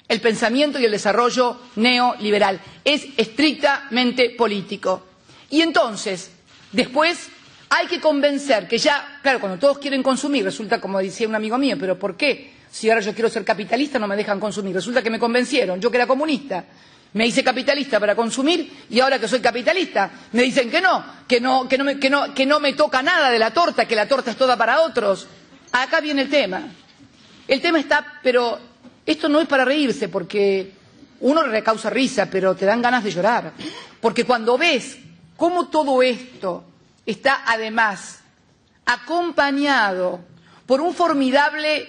el pensamiento y el desarrollo neoliberal. Es estrictamente político. Y entonces, después hay que convencer que ya, claro, cuando todos quieren consumir, resulta como decía un amigo mío, pero ¿por qué? Si ahora yo quiero ser capitalista no me dejan consumir. Resulta que me convencieron, yo que era comunista, me hice capitalista para consumir y ahora que soy capitalista me dicen que no me toca nada de la torta, que la torta es toda para otros. Acá viene el tema. El tema está, pero esto no es para reírse, porque uno le causa risa, pero te dan ganas de llorar. Porque cuando ves cómo todo esto está además acompañado por un formidable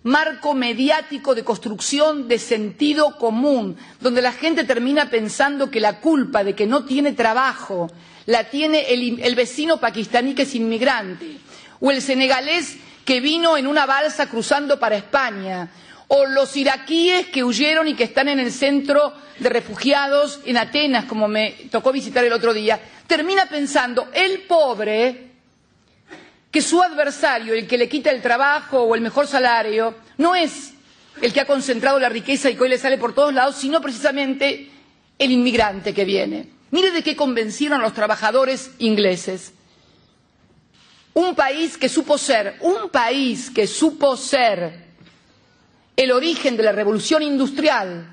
marco mediático de construcción de sentido común, donde la gente termina pensando que la culpa de que no tiene trabajo la tiene el vecino pakistaní que es inmigrante, o el senegalés que vino en una balsa cruzando para España, o los iraquíes que huyeron y que están en el centro de refugiados en Atenas, como me tocó visitar el otro día, termina pensando el pobre que su adversario, el que le quita el trabajo o el mejor salario, no es el que ha concentrado la riqueza y que hoy le sale por todos lados, sino precisamente el inmigrante que viene. Mire de qué convencieron a los trabajadores ingleses. Un país que supo ser el origen de la revolución industrial,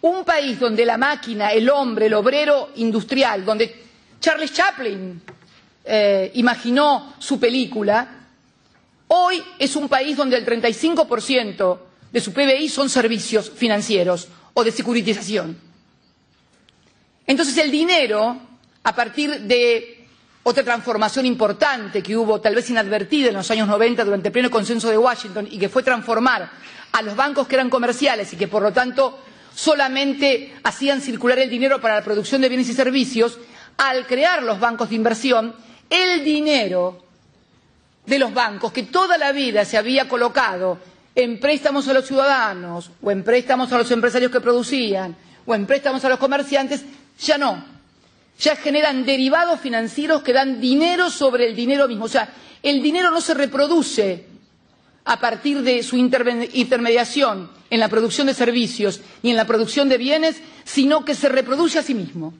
un país donde la máquina, el hombre, el obrero industrial, donde Charles Chaplin imaginó su película, hoy es un país donde el 35% de su PBI son servicios financieros o de securitización. Entonces el dinero, a partir de otra transformación importante que hubo, tal vez inadvertida en los años 90 durante el pleno consenso de Washington y que fue transformar a los bancos que eran comerciales y que por lo tanto solamente hacían circular el dinero para la producción de bienes y servicios, al crear los bancos de inversión, el dinero de los bancos que toda la vida se había colocado en préstamos a los ciudadanos o en préstamos a los empresarios que producían o en préstamos a los comerciantes, ya no. Ya generan derivados financieros que dan dinero sobre el dinero mismo. O sea, el dinero no se reproduce a partir de su intermediación en la producción de servicios y en la producción de bienes, sino que se reproduce a sí mismo,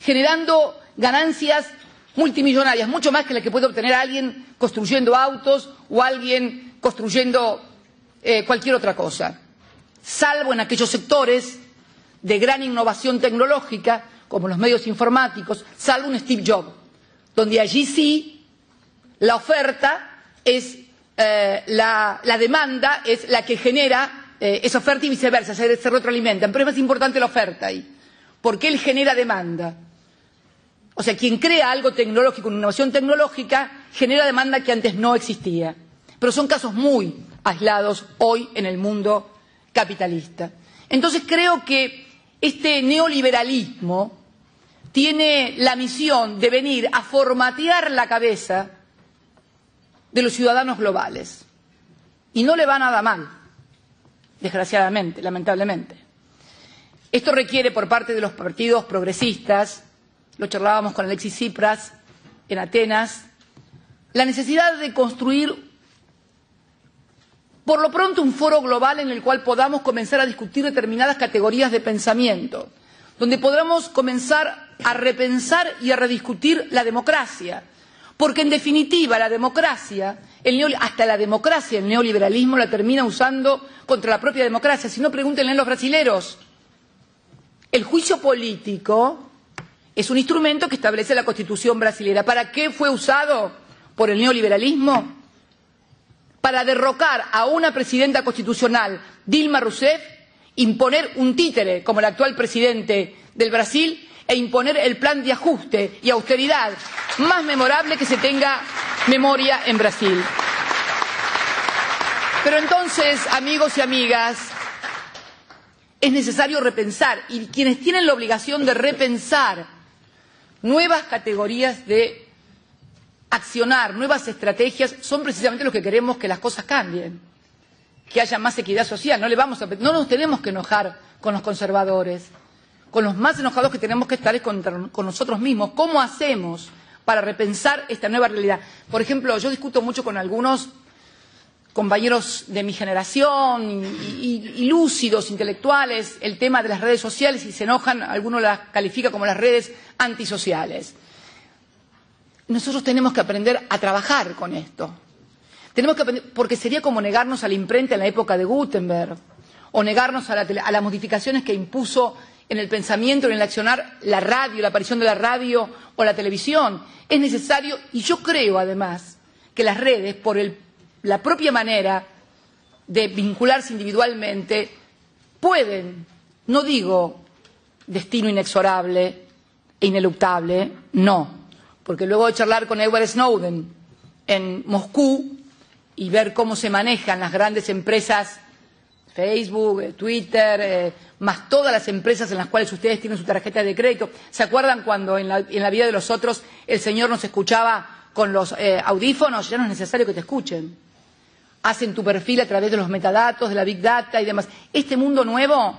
generando ganancias multimillonarias, mucho más que las que puede obtener alguien construyendo autos o alguien construyendo cualquier otra cosa, salvo en aquellos sectores de gran innovación tecnológica, como los medios informáticos, salvo un Steve Jobs, donde allí sí la oferta es la demanda es la que genera esa oferta y viceversa, se retroalimentan, pero es más importante la oferta ahí, porque él genera demanda. O sea, quien crea algo tecnológico, una innovación tecnológica, genera demanda que antes no existía. Pero son casos muy aislados hoy en el mundo capitalista. Entonces creo que este neoliberalismo tiene la misión de venir a formatear la cabeza de los ciudadanos globales. Y no le va nada mal, desgraciadamente, lamentablemente. Esto requiere por parte de los partidos progresistas, lo charlábamos con Alexis Tsipras en Atenas, la necesidad de construir por lo pronto un foro global en el cual podamos comenzar a discutir determinadas categorías de pensamiento, donde podamos comenzar a repensar y a rediscutir la democracia, porque en definitiva la democracia, hasta la democracia, el neoliberalismo la termina usando contra la propia democracia. Si no, pregúntenle a los brasileros. El juicio político es un instrumento que establece la Constitución brasilera. ¿Para qué fue usado por el neoliberalismo? Para derrocar a una presidenta constitucional, Dilma Rousseff, imponer un títere como el actual presidente del Brasil e imponer el plan de ajuste y austeridad más memorable que se tenga memoria en Brasil. Pero entonces, amigos y amigas, es necesario repensar, y quienes tienen la obligación de repensar nuevas categorías de accionar, nuevas estrategias, son precisamente los que queremos que las cosas cambien, que haya más equidad social. No nos tenemos que enojar con los conservadores, con los más enojados que tenemos que estar es con nosotros mismos. ¿Cómo hacemos para repensar esta nueva realidad? Por ejemplo, yo discuto mucho con algunos compañeros de mi generación y lúcidos, intelectuales, el tema de las redes sociales, y se enojan, algunos las califica como las redes antisociales. Nosotros tenemos que aprender a trabajar con esto. Tenemos que aprender, porque sería como negarnos a la imprenta en la época de Gutenberg, o negarnos a las modificaciones que impuso en el pensamiento, en el accionar, la radio, la aparición de la radio o la televisión. Es necesario, y yo creo además, que las redes, por la propia manera de vincularse individualmente, pueden, no digo destino inexorable e ineluctable, no, porque luego de charlar con Edward Snowden en Moscú y ver cómo se manejan las grandes empresas, Facebook, Twitter, más todas las empresas en las cuales ustedes tienen su tarjeta de crédito. ¿Se acuerdan cuando en la vida de los otros el Señor nos escuchaba con los audífonos? Ya no es necesario que te escuchen. Hacen tu perfil a través de los metadatos, de la Big Data y demás. Este mundo nuevo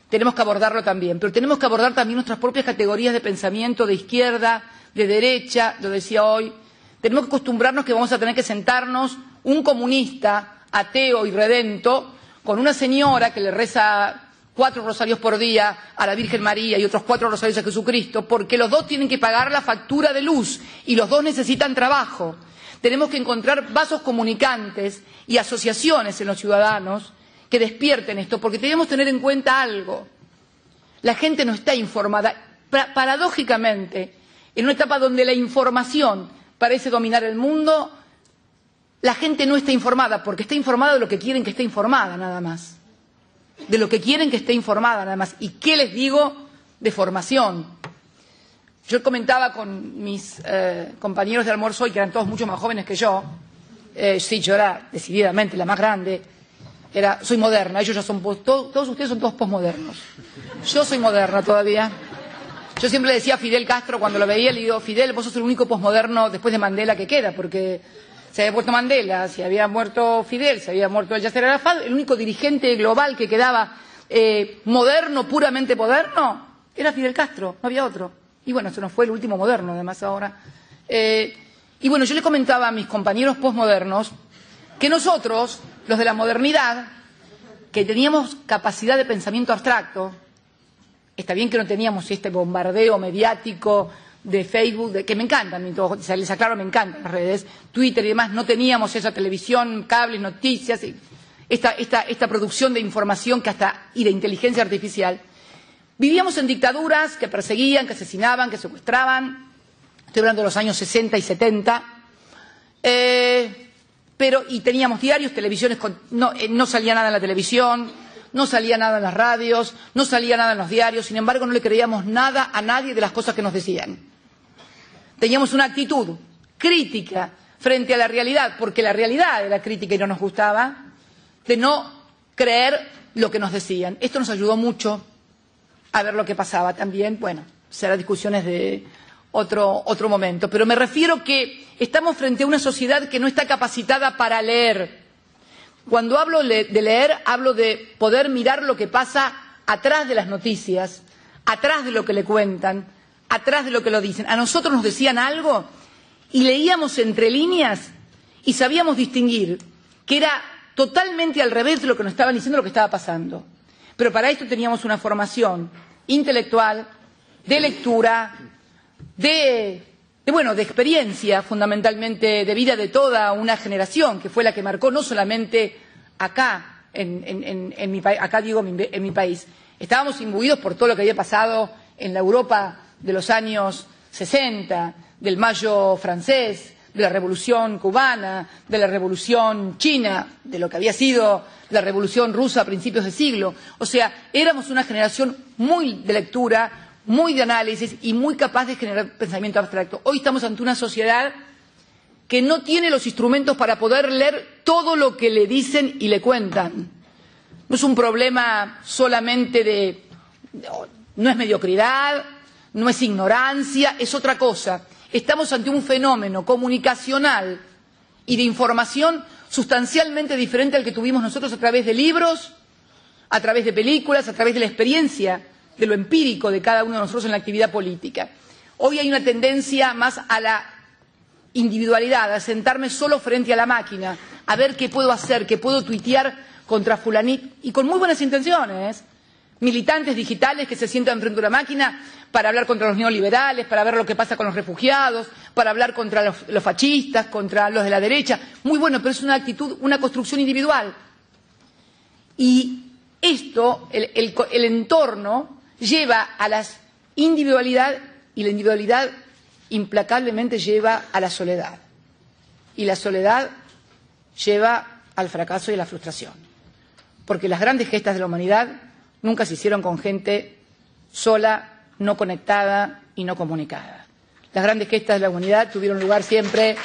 tenemos que abordarlo también, pero tenemos que abordar también nuestras propias categorías de pensamiento, de izquierda, de derecha, lo decía hoy. Tenemos que acostumbrarnos que vamos a tener que sentarnos un comunista, ateo y redento, con una señora que le reza 4 rosarios por día a la Virgen María y otros 4 rosarios a Jesucristo, porque los dos tienen que pagar la factura de luz y los dos necesitan trabajo. Tenemos que encontrar vasos comunicantes y asociaciones en los ciudadanos que despierten esto, porque debemos tener en cuenta algo. La gente no está informada. Paradójicamente, en una etapa donde la información parece dominar el mundo, la gente no está informada, porque está informada de lo que quieren que esté informada, nada más. De lo que quieren que esté informada, nada más. ¿Y qué les digo de formación? Yo comentaba con mis compañeros de almuerzo hoy, que eran todos mucho más jóvenes que yo. Sí, yo era decididamente la más grande. Soy moderna, ellos ya son, todos ustedes son todos posmodernos. Yo soy moderna todavía. Yo siempre le decía a Fidel Castro, cuando lo veía, le digo, Fidel, vos sos el único posmoderno después de Mandela que queda, porque se había muerto Mandela, se había muerto Fidel, se había muerto Yasser Arafat, el único dirigente global que quedaba moderno, puramente moderno, era Fidel Castro, no había otro. Y bueno, se nos fue el último moderno, además, ahora. Y bueno, yo le comentaba a mis compañeros posmodernos que nosotros, los de la modernidad, que teníamos capacidad de pensamiento abstracto, está bien que no teníamos este bombardeo mediático de Facebook, que me encantan, les aclaro, me encantan las redes, Twitter y demás, no teníamos esa televisión, cables, noticias, esta producción de información y de inteligencia artificial. Vivíamos en dictaduras que perseguían, que asesinaban, que secuestraban, estoy hablando de los años 60 y 70, y teníamos diarios, televisiones, no salía nada en la televisión, no salía nada en las radios, no salía nada en los diarios, sin embargo no le creíamos nada a nadie de las cosas que nos decían. Teníamos una actitud crítica frente a la realidad, porque la realidad era crítica y no nos gustaba, de no creer lo que nos decían. Esto nos ayudó mucho a ver lo que pasaba también. Bueno, serán discusiones de otro momento, pero me refiero que estamos frente a una sociedad que no está capacitada para leer. Cuando hablo de leer, hablo de poder mirar lo que pasa atrás de las noticias, atrás de lo que le cuentan, atrás de lo que lo dicen. A nosotros nos decían algo y leíamos entre líneas y sabíamos distinguir que era totalmente al revés de lo que nos estaban diciendo, lo que estaba pasando. Pero para esto teníamos una formación intelectual, de lectura, de experiencia, fundamentalmente de vida de toda una generación, que fue la que marcó no solamente acá, en mi país. Estábamos imbuidos por todo lo que había pasado en la Europa de los años 60, del Mayo francés, de la Revolución cubana, de la Revolución china, de lo que había sido la Revolución rusa a principios de siglo. O sea, éramos una generación muy de lectura, muy de análisis y muy capaz de generar pensamiento abstracto. Hoy estamos ante una sociedad que no tiene los instrumentos para poder leer todo lo que le dicen y le cuentan. No es un problema solamente no es mediocridad, no es ignorancia, es otra cosa. Estamos ante un fenómeno comunicacional y de información sustancialmente diferente al que tuvimos nosotros a través de libros, a través de películas, a través de la experiencia, de lo empírico de cada uno de nosotros en la actividad política. Hoy hay una tendencia más a la individualidad, a sentarme solo frente a la máquina, a ver qué puedo hacer, qué puedo tuitear contra fulanito, y con muy buenas intenciones, militantes digitales que se sientan frente a una máquina para hablar contra los neoliberales, para ver lo que pasa con los refugiados, para hablar contra los fascistas, contra los de la derecha. Muy bueno, pero es una actitud, una construcción individual. Y esto, el entorno, lleva a la individualidad, y la individualidad implacablemente lleva a la soledad. Y la soledad lleva al fracaso y a la frustración. Porque las grandes gestas de la humanidad nunca se hicieron con gente sola, no conectada y no comunicada. Las grandes gestas de la humanidad tuvieron lugar siempre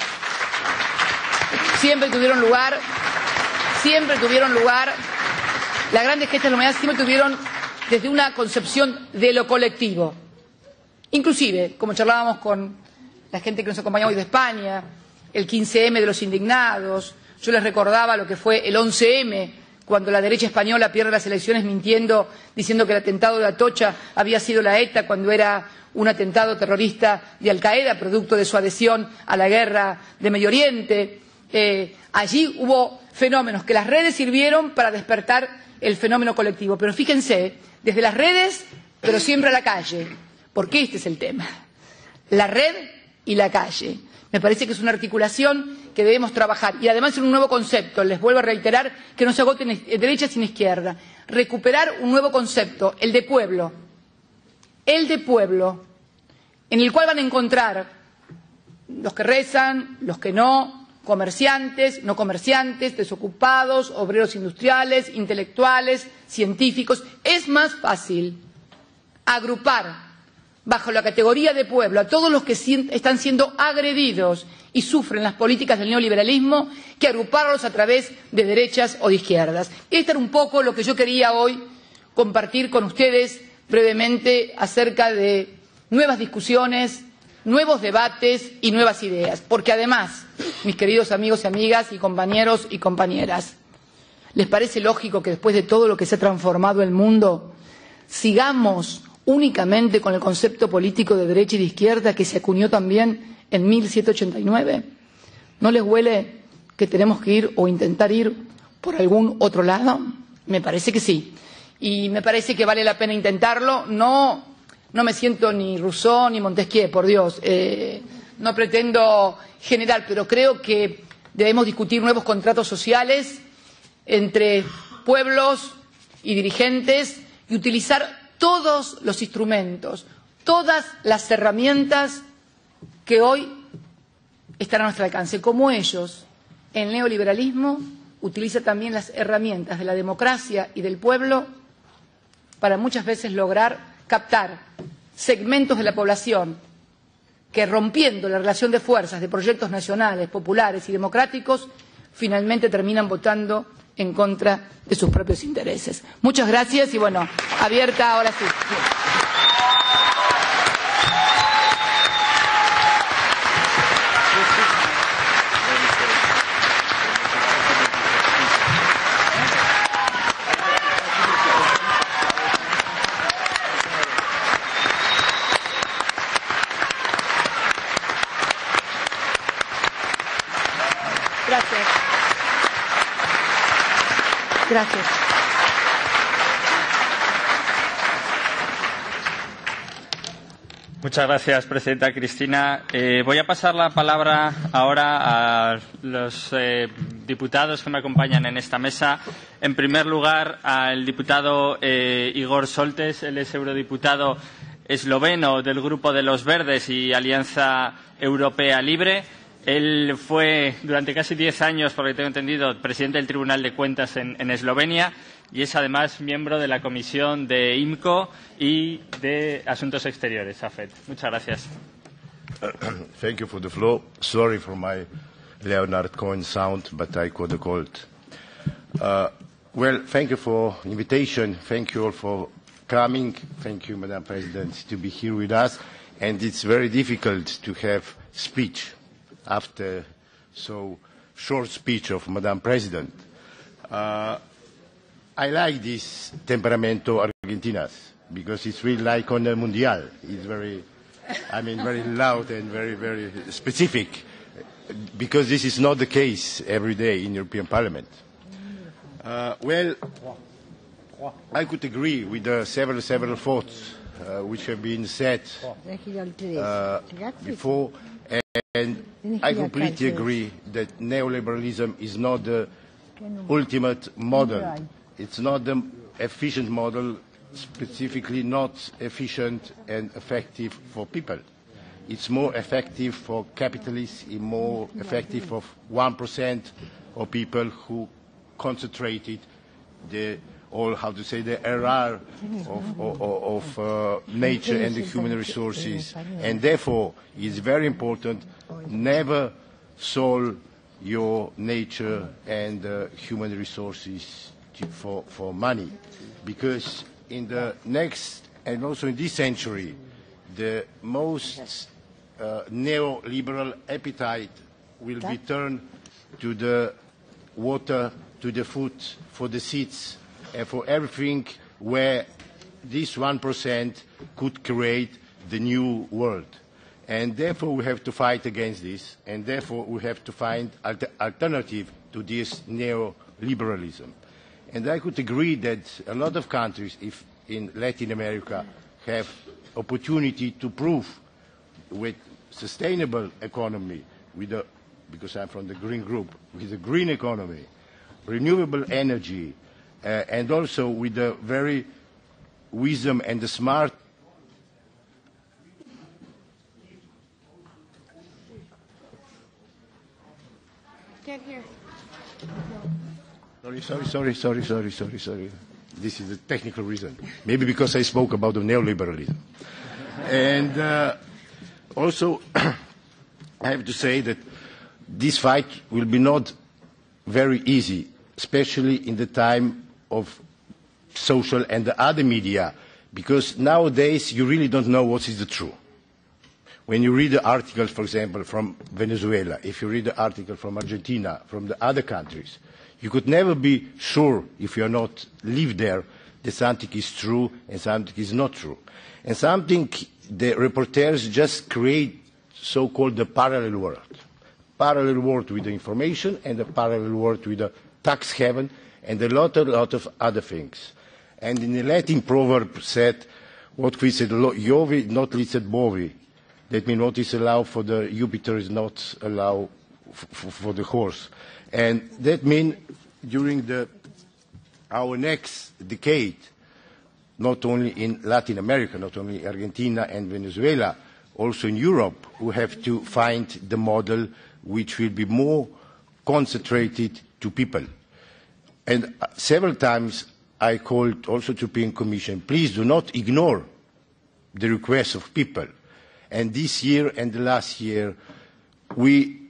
tuvieron lugar, las grandes gestas de la humanidad siempre tuvieron desde una concepción de lo colectivo. Inclusive, como charlábamos con la gente que nos acompaña hoy de España, el 15M de los indignados, yo les recordaba lo que fue el 11M, cuando la derecha española pierde las elecciones mintiendo, diciendo que el atentado de Atocha había sido la ETA cuando era un atentado terrorista de Al-Qaeda, producto de su adhesión a la guerra de Medio Oriente. Allí hubo fenómenos que las redes sirvieron para despertar el fenómeno colectivo. Pero fíjense, desde las redes, pero siempre a la calle, porque este es el tema. La red y la calle. Me parece que es una articulación que debemos trabajar. Y además en un nuevo concepto, les vuelvo a reiterar, que no se agote en derecha sin izquierda. Recuperar un nuevo concepto, el de pueblo. El de pueblo, en el cual van a encontrar los que rezan, los que no, comerciantes, no comerciantes, desocupados, obreros industriales, intelectuales, científicos. Es más fácil agrupar bajo la categoría de pueblo a todos los que están siendo agredidos y sufren las políticas del neoliberalismo que agruparlos a través de derechas o de izquierdas. Este era un poco lo que yo quería hoy compartir con ustedes brevemente acerca de nuevas discusiones, nuevos debates y nuevas ideas. Porque además, mis queridos amigos y amigas y compañeros y compañeras, ¿les parece lógico que después de todo lo que se ha transformado el mundo, sigamos únicamente con el concepto político de derecha y de izquierda que se acuñó también en 1789? ¿No les huele que tenemos que ir o intentar ir por algún otro lado? Me parece que sí. Y me parece que vale la pena intentarlo, no no me siento ni Rousseau ni Montesquieu, por Dios. No pretendo generar, pero creo que debemos discutir nuevos contratos sociales entre pueblos y dirigentes y utilizar todos los instrumentos, todas las herramientas que hoy están a nuestro alcance. Como ellos, el neoliberalismo utiliza también las herramientas de la democracia y del pueblo para muchas veces lograr captar segmentos de la población que, rompiendo la relación de fuerzas de proyectos nacionales, populares y democráticos, finalmente terminan votando en contra de sus propios intereses. Muchas gracias y, bueno, abierta ahora sí. Gracias. Muchas gracias, presidenta Cristina. Voy a pasar la palabra ahora a los diputados que me acompañan en esta mesa. En primer lugar, al diputado Igor Šoltes. Él es eurodiputado esloveno del Grupo de los Verdes y Alianza Europea Libre. Él fue durante casi 10 años, por lo que tengo entendido, presidente del Tribunal de Cuentas en Eslovenia y es además miembro de la Comisión de IMCO y de Asuntos Exteriores, AFET. Muchas gracias. Thank you for the floor. Sorry for my Leonard Cohen sound, but I caught a cold. Well, thank you for the invitation. Thank you all for coming. Thank you, Madam President, to be here with us. And it's very difficult to have speech after so short speech of Madam President. I like this temperamento Argentinas because it's really like on the Mundial. It's very, very loud and very, very specific because this is not the case every day in European Parliament. Well, I could agree with the several thoughts which have been said before. And I completely agree that neoliberalism is not the ultimate model. It's not the efficient model, specifically not efficient and effective for people. It's more effective for capitalists, it's more effective for 1% of people who concentrated the error of nature and the human resources. And therefore, it's very important, never sold your nature and human resources for money. Because in the next, and also in this century, the most neoliberal appetite will be turned to the water, to the food, for the seats, and for everything where this 1% could create the new world. And therefore we have to fight against this, and therefore we have to find alternative to this neoliberalism. And I could agree that a lot of countries, if in Latin America, have opportunity to prove with sustainable economy, because I'm from the Green Group, with the green economy, renewable energy, and also with the very wisdom and the smart. Can't hear. Sorry. This is a technical reason. Maybe because I spoke about the neoliberalism. And also, I have to say that this fight will be not very easy, especially in the time of social and the other media, because nowadays you really don't know what is the truth. When you read the articles, for example, from Venezuela, if you read the article from Argentina, from the other countries, you could never be sure, if you are not live there, that something is true and something is not true. And something, the reporters just create so-called the parallel world. Parallel world with the information and a parallel world with the tax haven and a lot of other things. And in the Latin proverb said, what we said, Jovi not listed Bovi. That means what is allowed for the Jupiter is not allowed for the horse. And that means during our next decade, not only in Latin America, not only Argentina and Venezuela, also in Europe, we have to find the model which will be more concentrated to people. And several times I called also to the European Commission, please do not ignore the requests of people. And this year and the last year, we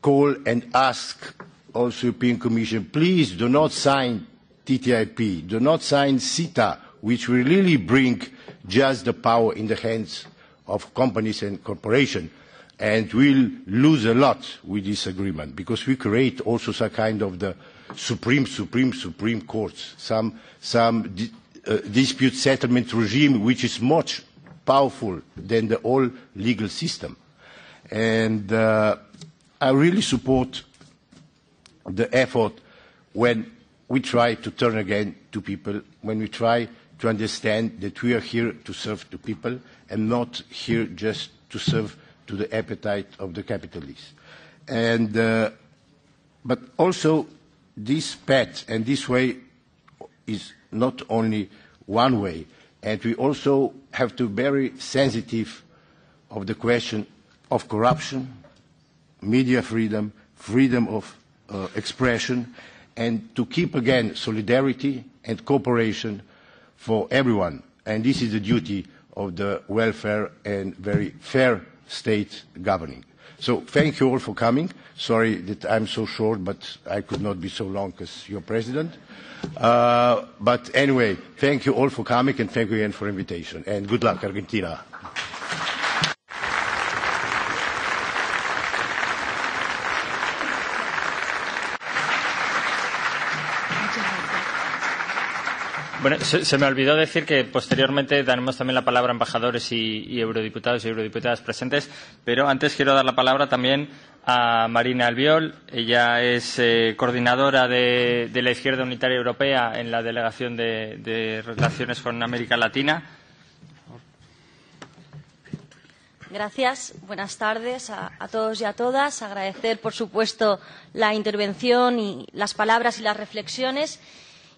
call and ask also European Commission, please do not sign TTIP, do not sign CETA, which will really bring just the power in the hands of companies and corporations, and we'll lose a lot with this agreement, because we create also some kind of the supreme courts, some dispute settlement regime which is much powerful than the whole legal system. And I really support the effort when we try to turn again to people, when we try to understand that we are here to serve the people and not here just to serve to the appetite of the capitalists. And, but also this path and this way is not only one way, and we also have to be very sensitive of the question of corruption, media freedom, freedom of expression, and to keep again solidarity and cooperation for everyone. And this is the duty of the welfare and very fair state governing. So thank you all for coming. Sorry that I'm so short, but I could not be so long as your president. But anyway, thank you all for coming, and thank you again for the invitation. And good luck, Argentina. Bueno, se me olvidó decir que posteriormente daremos también la palabra a embajadores y eurodiputados y eurodiputadas presentes, pero antes quiero dar la palabra también a Marina Albiol. Ella es coordinadora de la Izquierda Unitaria Europea en la Delegación de Relaciones con América Latina. Gracias. Buenas tardes a todos y a todas. Agradecer, por supuesto, la intervención y las palabras y las reflexiones.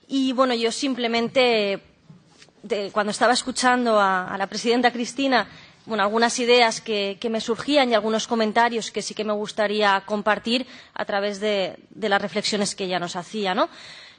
Y, bueno, yo simplemente, cuando estaba escuchando a la presidenta Cristina, bueno, algunas ideas que me surgían y algunos comentarios que sí que me gustaría compartir a través de las reflexiones que ella nos hacía, ¿no?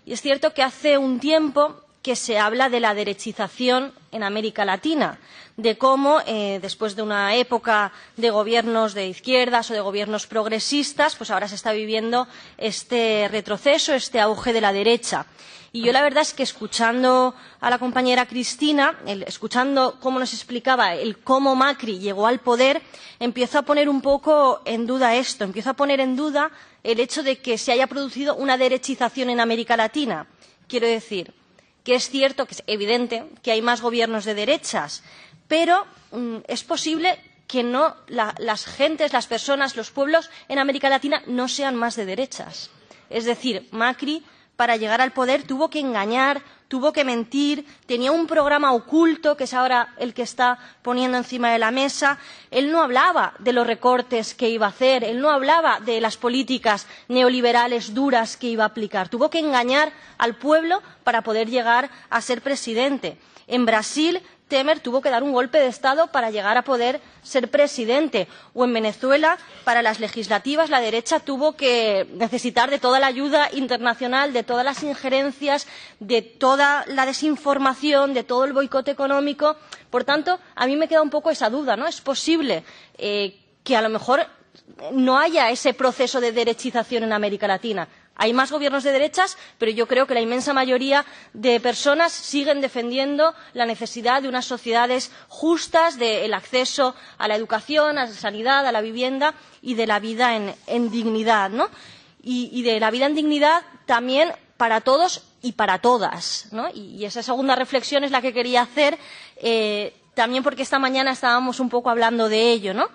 Y es cierto que hace un tiempo que se habla de la derechización en América Latina, de cómo, después de una época de gobiernos de izquierdas o de gobiernos progresistas, pues ahora se está viviendo este retroceso, este auge de la derecha. Y yo la verdad es que escuchando a la compañera Cristina, escuchando cómo nos explicaba el cómo Macri llegó al poder, empiezo a poner un poco en duda esto, empiezo a poner en duda el hecho de que se haya producido una derechización en América Latina. Quiero decir que es cierto, que es evidente, que hay más gobiernos de derechas, pero es posible que no las gentes, las personas, los pueblos en América Latina no sean más de derechas. Es decir, Macri, para llegar al poder, tuvo que engañar, tuvo que mentir, tenía un programa oculto, que es ahora el que está poniendo encima de la mesa. Él no hablaba de los recortes que iba a hacer, él no hablaba de las políticas neoliberales duras que iba a aplicar. Tuvo que engañar al pueblo para poder llegar a ser presidente. En Brasil, Temer tuvo que dar un golpe de Estado para llegar a poder ser presidente. O en Venezuela, para las legislativas, la derecha tuvo que necesitar de toda la ayuda internacional, de todas las injerencias, de toda la desinformación, de todo el boicot económico. Por tanto, a mí me queda un poco esa duda, ¿no? Es posible que a lo mejor no haya ese proceso de derechización en América Latina. Hay más gobiernos de derechas, pero yo creo que la inmensa mayoría de personas siguen defendiendo la necesidad de unas sociedades justas, del acceso a la educación, a la sanidad, a la vivienda y de la vida en dignidad, ¿no? Y de la vida en dignidad también para todos y para todas, ¿no? Y esa segunda reflexión es la que quería hacer, también porque esta mañana estábamos un poco hablando de ello, ¿no?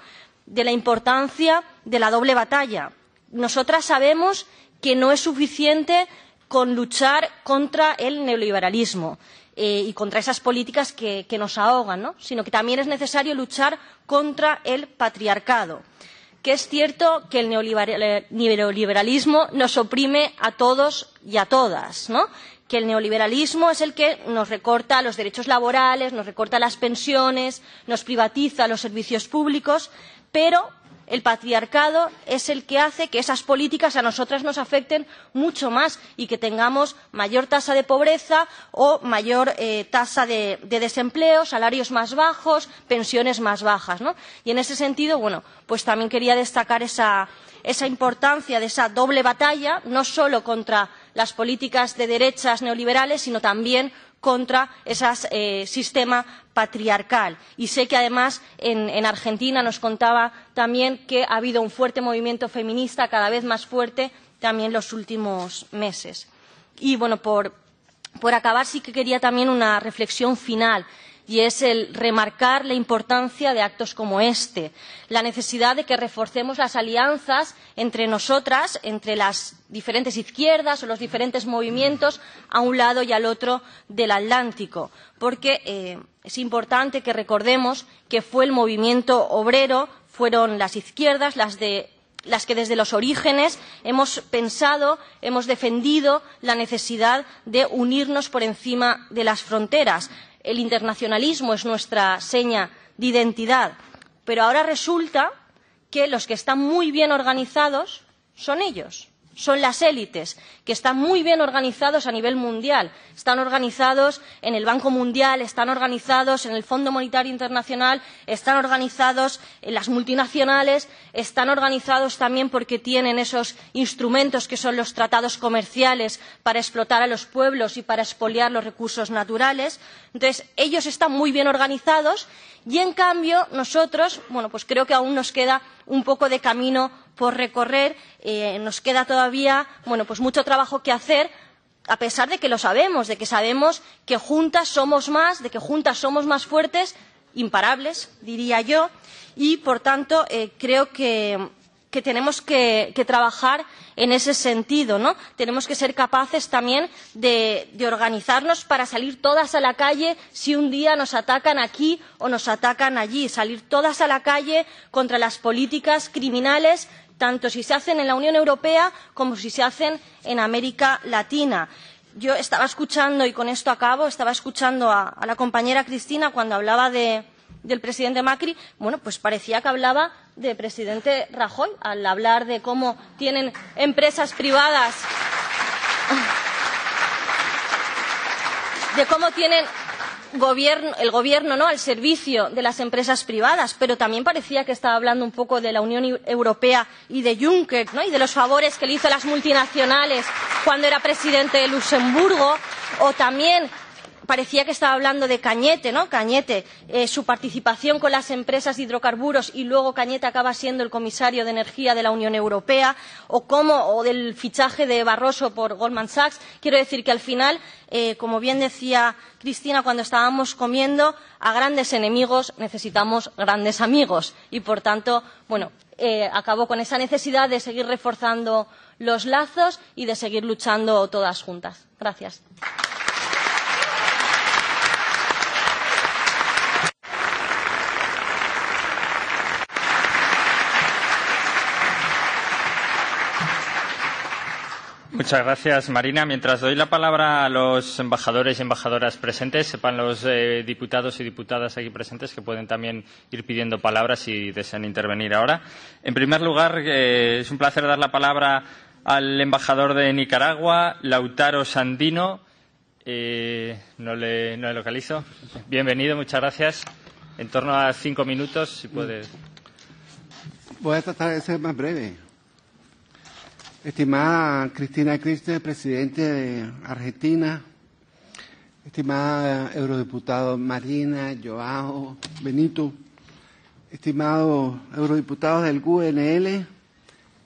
De la importancia de la doble batalla. Nosotras sabemos que no es suficiente con luchar contra el neoliberalismo. y contra esas políticas que nos ahogan, ¿no? Sino que también es necesario luchar contra el patriarcado. Que es cierto que el neoliberalismo nos oprime a todos y a todas, ¿no? Que el neoliberalismo es el que nos recorta los derechos laborales, nos recorta las pensiones, nos privatiza los servicios públicos, pero el patriarcado es el que hace que esas políticas a nosotras nos afecten mucho más y que tengamos mayor tasa de pobreza o mayor tasa de desempleo, salarios más bajos, pensiones más bajas, ¿no? Y en ese sentido, bueno, pues también quería destacar esa importancia de esa doble batalla, no solo contra las políticas de derechas neoliberales, sino también contra ese sistema patriarcal. Y sé que, además, en Argentina nos contaba también que ha habido un fuerte movimiento feminista, cada vez más fuerte, también en los últimos meses. Y, bueno, por acabar, sí que quería también una reflexión final, y es el remarcar la importancia de actos como este, la necesidad de que reforcemos las alianzas entre nosotras, entre las diferentes izquierdas o los diferentes movimientos a un lado y al otro del Atlántico, porque es importante que recordemos que fue el movimiento obrero, fueron las izquierdas las que desde los orígenes hemos pensado, hemos defendido la necesidad de unirnos por encima de las fronteras. El internacionalismo es nuestra seña de identidad, pero ahora resulta que los que están muy bien organizados son ellos, son las élites, que están muy bien organizados a nivel mundial, están organizados en el Banco Mundial, están organizados en el Fondo Monetario Internacional, están organizados en las multinacionales, están organizados también porque tienen esos instrumentos que son los tratados comerciales para explotar a los pueblos y para expoliar los recursos naturales. Entonces, ellos están muy bien organizados y, en cambio, nosotros, bueno, pues creo que aún nos queda un poco de camino por recorrer, nos queda todavía, bueno, pues mucho trabajo que hacer, a pesar de que lo sabemos, de que sabemos que juntas somos más, de que juntas somos más fuertes, imparables, diría yo, y, por tanto, creo que tenemos que trabajar en ese sentido, ¿no? Tenemos que ser capaces también de organizarnos para salir todas a la calle si un día nos atacan aquí o nos atacan allí, salir todas a la calle contra las políticas criminales, tanto si se hacen en la Unión Europea como si se hacen en América Latina. Yo estaba escuchando, y con esto acabo, estaba escuchando a la compañera Cristina cuando hablaba del presidente Macri. Bueno, pues parecía que hablaba del presidente Rajoy, al hablar de cómo tienen empresas privadas, de cómo tienen el gobierno, ¿no?, al servicio de las empresas privadas, pero también parecía que estaba hablando un poco de la Unión Europea y de Juncker, ¿no?, y de los favores que le hizo a las multinacionales cuando era presidente de Luxemburgo, o también parecía que estaba hablando de Cañete, ¿no? Cañete, su participación con las empresas de hidrocarburos, y luego Cañete acaba siendo el comisario de Energía de la Unión Europea, o del fichaje de Barroso por Goldman Sachs. Quiero decir que al final, como bien decía Cristina cuando estábamos comiendo, a grandes enemigos necesitamos grandes amigos. Y, por tanto, bueno, acabo con esa necesidad de seguir reforzando los lazos y de seguir luchando todas juntas. Gracias. Muchas gracias, Marina. Mientras doy la palabra a los embajadores y embajadoras presentes, sepan los diputados y diputadas aquí presentes que pueden también ir pidiendo palabras si desean intervenir ahora. En primer lugar, es un placer dar la palabra al embajador de Nicaragua, Lautaro Sandino. No le localizo. Bienvenido, muchas gracias. En torno a 5 minutos, si puede. Voy a tratar de ser más breve. Estimada Cristina Kirchner, presidente de Argentina, estimada eurodiputado Marina, Joao, Benito, estimados eurodiputados del GUNL,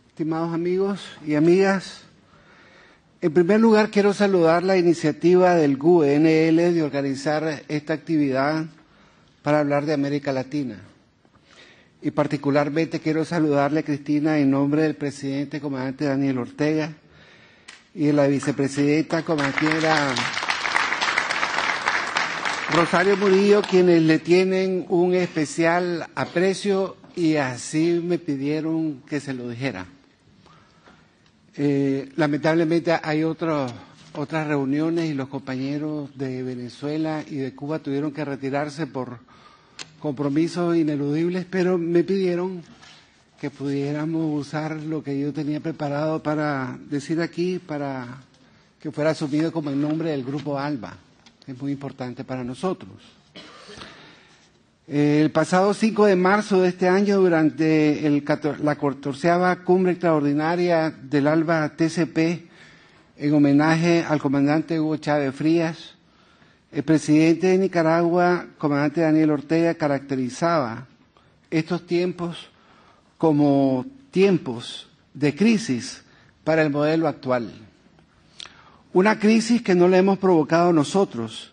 estimados amigos y amigas, en primer lugar quiero saludar la iniciativa del GUNL de organizar esta actividad para hablar de América Latina. Y particularmente quiero saludarle a Cristina en nombre del presidente comandante Daniel Ortega y de la vicepresidenta compañera Rosario Murillo, quienes le tienen un especial aprecio y así me pidieron que se lo dijera. Lamentablemente hay otras reuniones y los compañeros de Venezuela y de Cuba tuvieron que retirarse por compromisos ineludibles, pero me pidieron que pudiéramos usar lo que yo tenía preparado para decir aquí, para que fuera asumido como el nombre del Grupo ALBA, que es muy importante para nosotros. El pasado 5 de marzo de este año, durante la 14ª Cumbre Extraordinaria del ALBA TCP, en homenaje al comandante Hugo Chávez Frías, el presidente de Nicaragua, comandante Daniel Ortega, caracterizaba estos tiempos como tiempos de crisis para el modelo actual. Una crisis que no la hemos provocado nosotros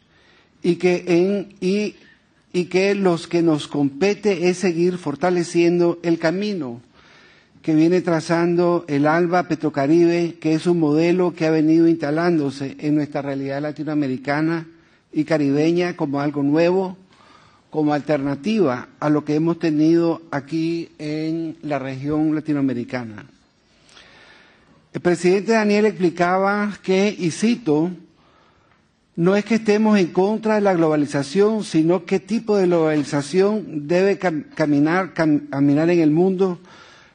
y que los que nos compete es seguir fortaleciendo el camino que viene trazando el ALBA Petrocaribe, que es un modelo que ha venido instalándose en nuestra realidad latinoamericana y caribeña como algo nuevo, como alternativa a lo que hemos tenido aquí en la región latinoamericana. El presidente Daniel explicaba que, y cito, no es que estemos en contra de la globalización, sino qué tipo de globalización debe caminar en el mundo.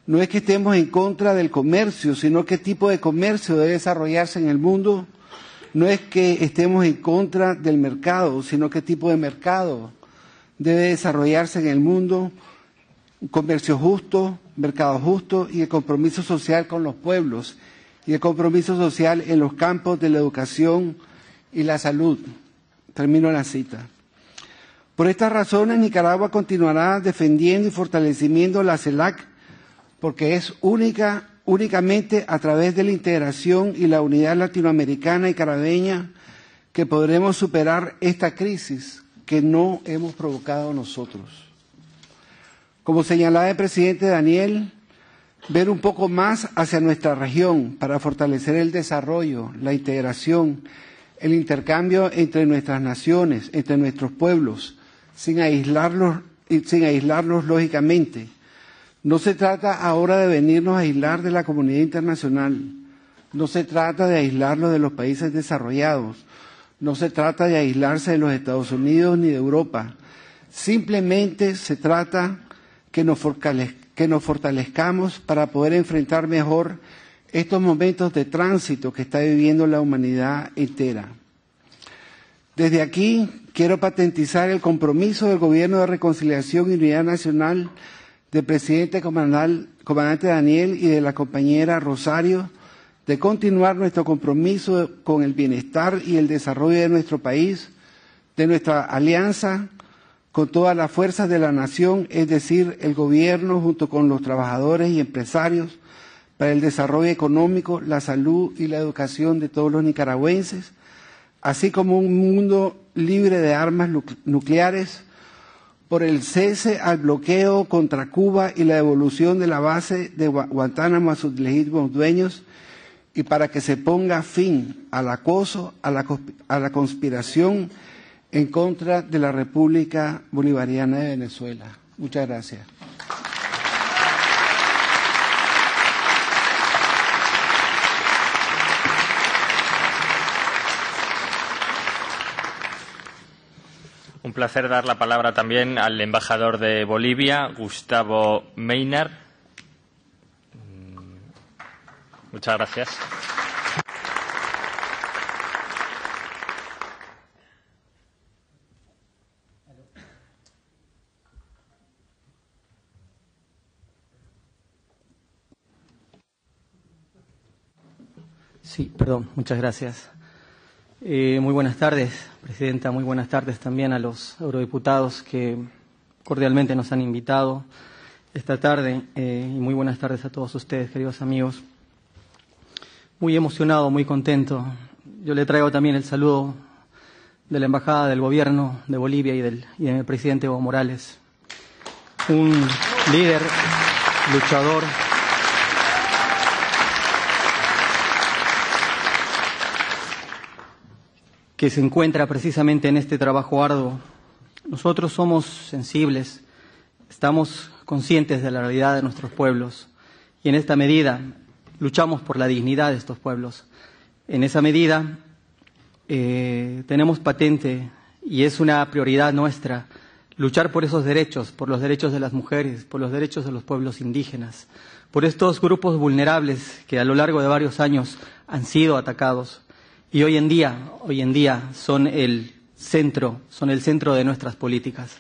No es que estemos en contra del comercio, sino qué tipo de comercio debe desarrollarse en el mundo. No es que estemos en contra del mercado, sino qué tipo de mercado debe desarrollarse en el mundo. Un comercio justo, mercado justo y el compromiso social con los pueblos y el compromiso social en los campos de la educación y la salud. Termino la cita. Por estas razones, Nicaragua continuará defendiendo y fortaleciendo la CELAC porque es únicamente a través de la integración y la unidad latinoamericana y caribeña que podremos superar esta crisis que no hemos provocado nosotros. Como señalaba el presidente Daniel, ver un poco más hacia nuestra región para fortalecer el desarrollo, la integración, el intercambio entre nuestras naciones, entre nuestros pueblos, sin aislarlos lógicamente. No se trata ahora de venirnos a aislar de la comunidad internacional, no se trata de aislarnos de los países desarrollados, no se trata de aislarse de los Estados Unidos ni de Europa, simplemente se trata que nos fortalezcamos para poder enfrentar mejor estos momentos de tránsito que está viviendo la humanidad entera. Desde aquí quiero patentizar el compromiso del Gobierno de Reconciliación y Unidad Nacional del presidente comandante Daniel y de la compañera Rosario de continuar nuestro compromiso con el bienestar y el desarrollo de nuestro país, de nuestra alianza con todas las fuerzas de la nación, es decir, el gobierno junto con los trabajadores y empresarios para el desarrollo económico, la salud y la educación de todos los nicaragüenses, así como un mundo libre de armas nucleares, por el cese al bloqueo contra Cuba y la devolución de la base de Guantánamo a sus legítimos dueños, y para que se ponga fin al acoso, a la conspiración en contra de la República Bolivariana de Venezuela. Muchas gracias. Un placer dar la palabra también al embajador de Bolivia, Gustavo Maynard. Muchas gracias. Sí, perdón, muchas gracias. Muy buenas tardes, Presidenta, muy buenas tardes también a los eurodiputados que cordialmente nos han invitado esta tarde y muy buenas tardes a todos ustedes, queridos amigos. Muy emocionado, muy contento. Yo le traigo también el saludo de la Embajada del Gobierno de Bolivia y del presidente Evo Morales, un líder, luchador, que se encuentra precisamente en este trabajo arduo. Nosotros somos sensibles, estamos conscientes de la realidad de nuestros pueblos y en esta medida luchamos por la dignidad de estos pueblos. En esa medida tenemos patente y es una prioridad nuestra luchar por esos derechos, por los derechos de las mujeres, por los derechos de los pueblos indígenas, por estos grupos vulnerables que a lo largo de varios años han sido atacados y hoy en día son el centro de nuestras políticas.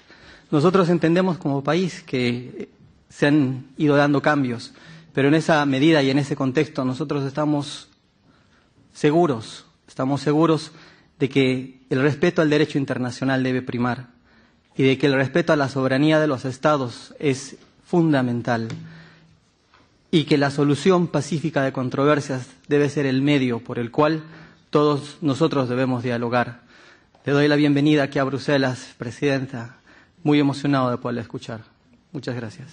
Nosotros entendemos como país que se han ido dando cambios, pero en esa medida y en ese contexto nosotros estamos seguros de que el respeto al derecho internacional debe primar y de que el respeto a la soberanía de los Estados es fundamental y que la solución pacífica de controversias debe ser el medio por el cual todos nosotros debemos dialogar. Le doy la bienvenida aquí a Bruselas, Presidenta. Muy emocionado de poderla escuchar. Muchas gracias.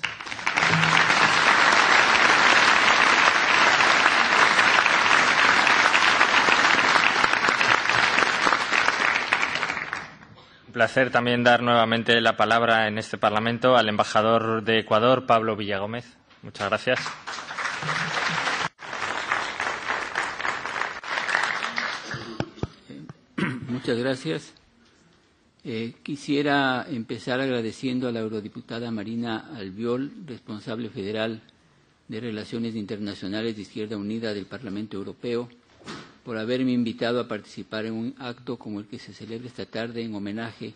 Un placer también dar nuevamente la palabra en este Parlamento al embajador de Ecuador, Pablo Villagómez. Muchas gracias. Muchas gracias. Quisiera empezar agradeciendo a la eurodiputada Marina Albiol, responsable federal de Relaciones Internacionales de Izquierda Unida del Parlamento Europeo, por haberme invitado a participar en un acto como el que se celebra esta tarde en homenaje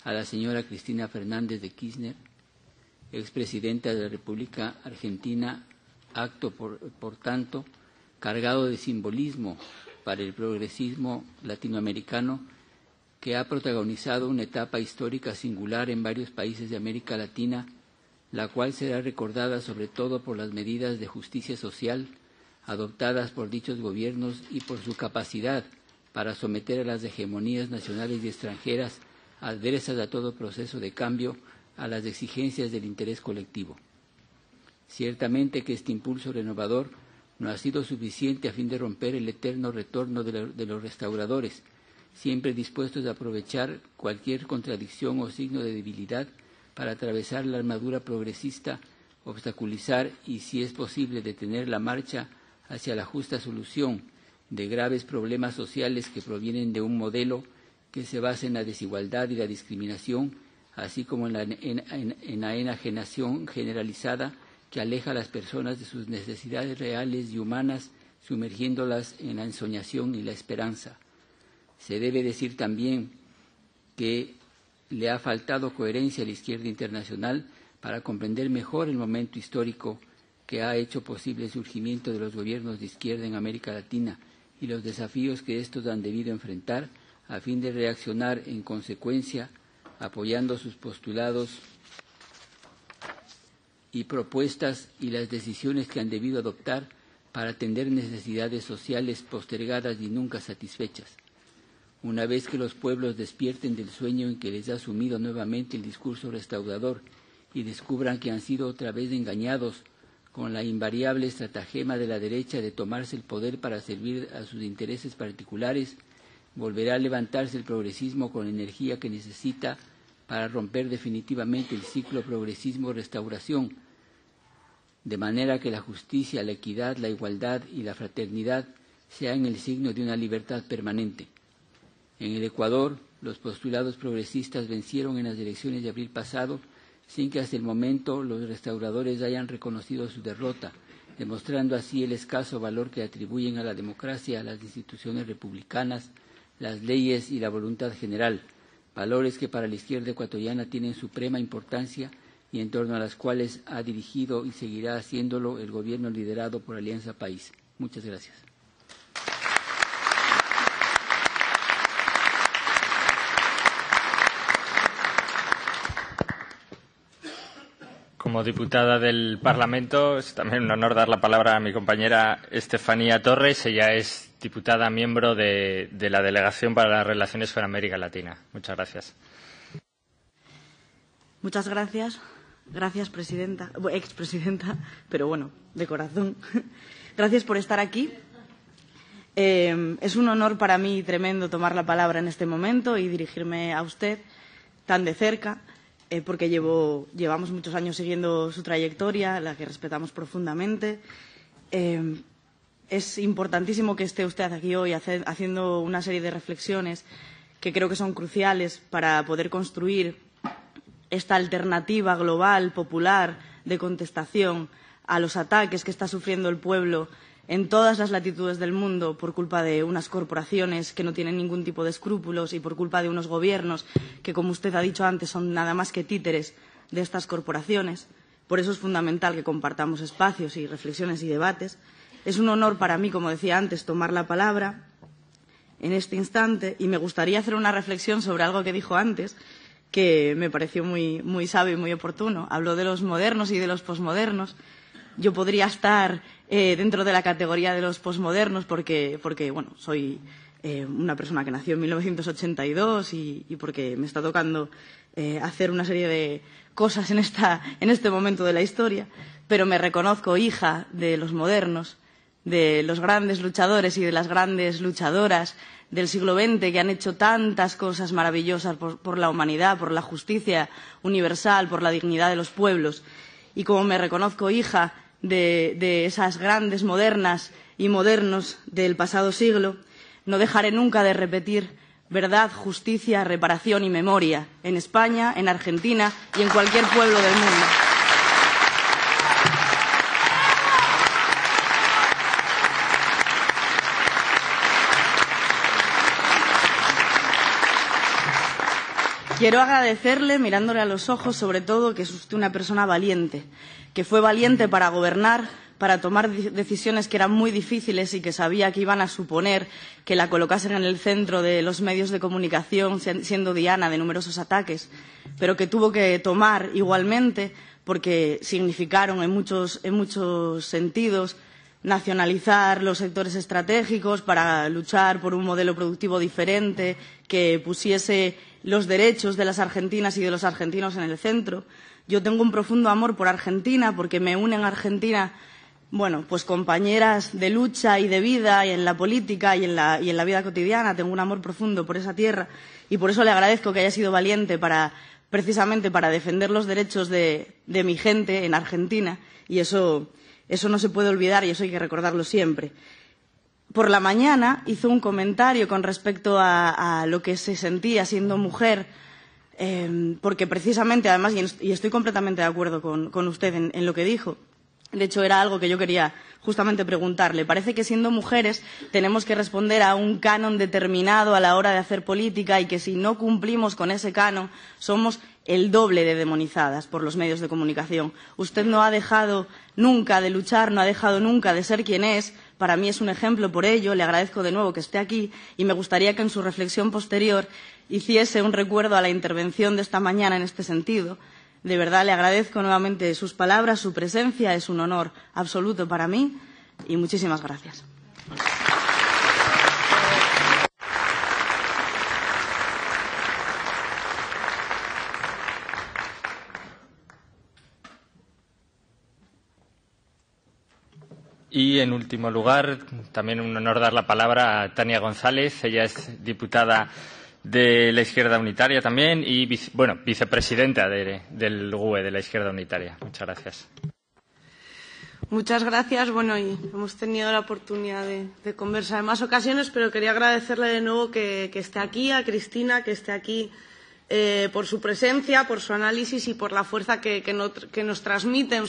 a la señora Cristina Fernández de Kirchner, expresidenta de la República Argentina, acto, por tanto, cargado de simbolismo para el progresismo latinoamericano que ha protagonizado una etapa histórica singular en varios países de América Latina, la cual será recordada sobre todo por las medidas de justicia social adoptadas por dichos gobiernos y por su capacidad para someter a las hegemonías nacionales y extranjeras adversas a todo proceso de cambio a las exigencias del interés colectivo. Ciertamente que este impulso renovador no ha sido suficiente a fin de romper el eterno retorno de los restauradores, siempre dispuestos a aprovechar cualquier contradicción o signo de debilidad para atravesar la armadura progresista, obstaculizar y, si es posible, detener la marcha hacia la justa solución de graves problemas sociales que provienen de un modelo que se basa en la desigualdad y la discriminación, así como en la enajenación generalizada que aleja a las personas de sus necesidades reales y humanas, sumergiéndolas en la ensoñación y la esperanza. Se debe decir también que le ha faltado coherencia a la izquierda internacional para comprender mejor el momento histórico que ha hecho posible el surgimiento de los gobiernos de izquierda en América Latina y los desafíos que estos han debido enfrentar a fin de reaccionar en consecuencia, apoyando sus postulados y propuestas y las decisiones que han debido adoptar para atender necesidades sociales postergadas y nunca satisfechas. Una vez que los pueblos despierten del sueño en que les ha sumido nuevamente el discurso restaurador y descubran que han sido otra vez engañados con la invariable estratagema de la derecha de tomarse el poder para servir a sus intereses particulares, volverá a levantarse el progresismo con la energía que necesita para romper definitivamente el ciclo progresismo-restauración, de manera que la justicia, la equidad, la igualdad y la fraternidad sean el signo de una libertad permanente. En el Ecuador, los postulados progresistas vencieron en las elecciones de abril pasado, sin que hasta el momento los restauradores hayan reconocido su derrota, demostrando así el escaso valor que atribuyen a la democracia, a las instituciones republicanas, las leyes y la voluntad general, valores que para la izquierda ecuatoriana tienen suprema importancia y en torno a las cuales ha dirigido y seguirá haciéndolo el gobierno liderado por Alianza País. Muchas gracias. Como diputada del Parlamento, es también un honor dar la palabra a mi compañera Estefanía Torres. Ella es diputada miembro de la Delegación para las Relaciones con América Latina. Muchas gracias. Muchas gracias. Gracias, expresidenta, pero bueno, de corazón. Gracias por estar aquí. Es un honor para mí tremendo tomar la palabra en este momento y dirigirme a usted tan de cerca, porque llevamos muchos años siguiendo su trayectoria, la que respetamos profundamente. Es importantísimo que esté usted aquí hoy haciendo una serie de reflexiones que creo que son cruciales para poder construir esta alternativa global, popular, de contestación a los ataques que está sufriendo el pueblo en todas las latitudes del mundo por culpa de unas corporaciones que no tienen ningún tipo de escrúpulos y por culpa de unos gobiernos que, como usted ha dicho antes, son nada más que títeres de estas corporaciones. Por eso es fundamental que compartamos espacios y reflexiones y debates. Es un honor para mí, como decía antes, tomar la palabra en este instante y me gustaría hacer una reflexión sobre algo que dijo antes que me pareció muy sabio y muy oportuno. Habló de los modernos y de los posmodernos. Yo podría estar dentro de la categoría de los posmodernos porque bueno, soy una persona que nació en 1982 y porque me está tocando hacer una serie de cosas en este momento de la historia, pero me reconozco hija de los modernos, de los grandes luchadores y de las grandes luchadoras del siglo XX que han hecho tantas cosas maravillosas por la humanidad, por la justicia universal, por la dignidad de los pueblos. Y como me reconozco hija de esas grandes modernas y modernos del pasado siglo, no dejaré nunca de repetir verdad, justicia, reparación y memoria en España, en Argentina y en cualquier pueblo del mundo. Quiero agradecerle, mirándole a los ojos, sobre todo, que es usted una persona valiente, que fue valiente para gobernar, para tomar decisiones que eran muy difíciles y que sabía que iban a suponer que la colocasen en el centro de los medios de comunicación, siendo diana de numerosos ataques, pero que tuvo que tomar igualmente porque significaron en muchos sentidos nacionalizar los sectores estratégicos para luchar por un modelo productivo diferente que pusiese los derechos de las argentinas y de los argentinos en el centro. Yo tengo un profundo amor por Argentina porque me unen a Argentina, bueno, pues compañeras de lucha y de vida y en la política y en la vida cotidiana. Tengo un amor profundo por esa tierra y por eso le agradezco que haya sido valiente precisamente para defender los derechos de mi gente en Argentina y eso no se puede olvidar y eso hay que recordarlo siempre. Por la mañana hizo un comentario con respecto a lo que se sentía siendo mujer, porque precisamente, además, y estoy completamente de acuerdo con usted en lo que dijo, de hecho era algo que yo quería justamente preguntarle. Parece que siendo mujeres tenemos que responder a un canon determinado a la hora de hacer política y que si no cumplimos con ese canon somos el doble de demonizadas por los medios de comunicación. Usted no ha dejado nunca de luchar, no ha dejado nunca de ser quien es. Para mí es un ejemplo por ello. Le agradezco de nuevo que esté aquí y me gustaría que en su reflexión posterior hiciese un recuerdo a la intervención de esta mañana en este sentido. De verdad, le agradezco nuevamente sus palabras, su presencia. Es un honor absoluto para mí y muchísimas gracias. Y, en último lugar, también un honor dar la palabra a Tania González. Ella es diputada de la Izquierda Unitaria también y, vicepresidenta del GUE, de la Izquierda Unitaria. Muchas gracias. Muchas gracias. Bueno, y hemos tenido la oportunidad de conversar en más ocasiones, pero quería agradecerle de nuevo que esté aquí, a Cristina, que esté aquí por su presencia, por su análisis y por la fuerza que nos transmite en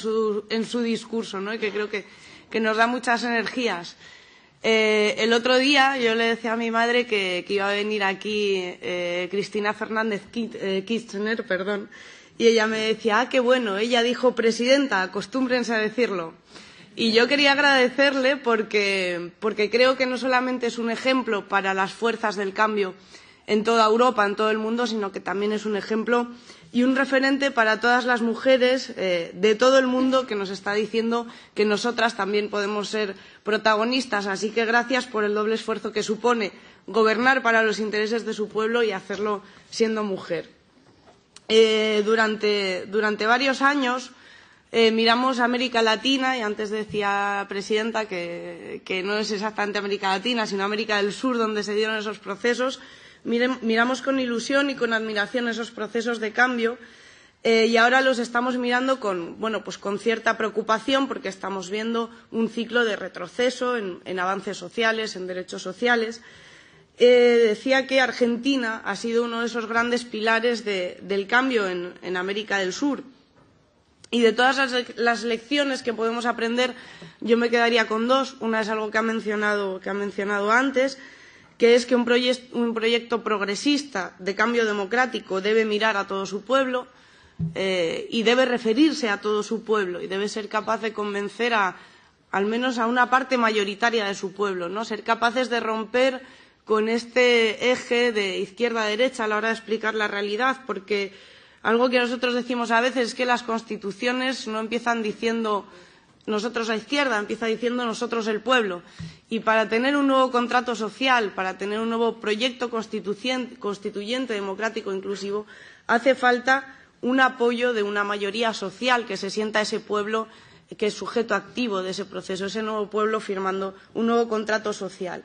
su discurso, ¿no? Y que creo que nos da muchas energías. El otro día yo le decía a mi madre que iba a venir aquí Cristina Fernández Kirchner, y ella me decía, qué bueno, ella dijo presidenta, acostúmbrense a decirlo. Y yo quería agradecerle porque creo que no solamente es un ejemplo para las fuerzas del cambio en toda Europa, en todo el mundo, sino que también es un ejemplo y un referente para todas las mujeres de todo el mundo que nos está diciendo que nosotras también podemos ser protagonistas. Así que gracias por el doble esfuerzo que supone gobernar para los intereses de su pueblo y hacerlo siendo mujer. Durante varios años miramos América Latina, y antes decía la presidenta que no es exactamente América Latina, sino América del Sur, donde se dieron esos procesos. Miramos con ilusión y con admiración esos procesos de cambio, y ahora los estamos mirando con cierta preocupación, porque estamos viendo un ciclo de retroceso en avances sociales, en derechos sociales. Decía que Argentina ha sido uno de esos grandes pilares del cambio en América del Sur. Y de todas las lecciones que podemos aprender, yo me quedaría con dos. Una es algo que ha mencionado antes, que es que un proyecto progresista de cambio democrático debe mirar a todo su pueblo y debe referirse a todo su pueblo, y debe ser capaz de convencer al menos a una parte mayoritaria de su pueblo, ¿no? Ser capaces de romper con este eje de izquierda a derecha a la hora de explicar la realidad, porque algo que nosotros decimos a veces es que las constituciones no empiezan diciendo nosotros la izquierda, empieza diciendo nosotros el pueblo. Y para tener un nuevo contrato social, para tener un nuevo proyecto constituyente, democrático, inclusivo, hace falta un apoyo de una mayoría social, que se sienta ese pueblo que es sujeto activo de ese proceso, ese nuevo pueblo firmando un nuevo contrato social.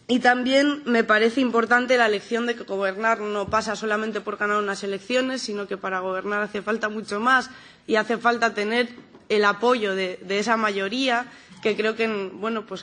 Y también me parece importante la lección de que gobernar no pasa solamente por ganar unas elecciones, sino que para gobernar hace falta mucho más, y hace falta tener el apoyo de esa mayoría, que creo que,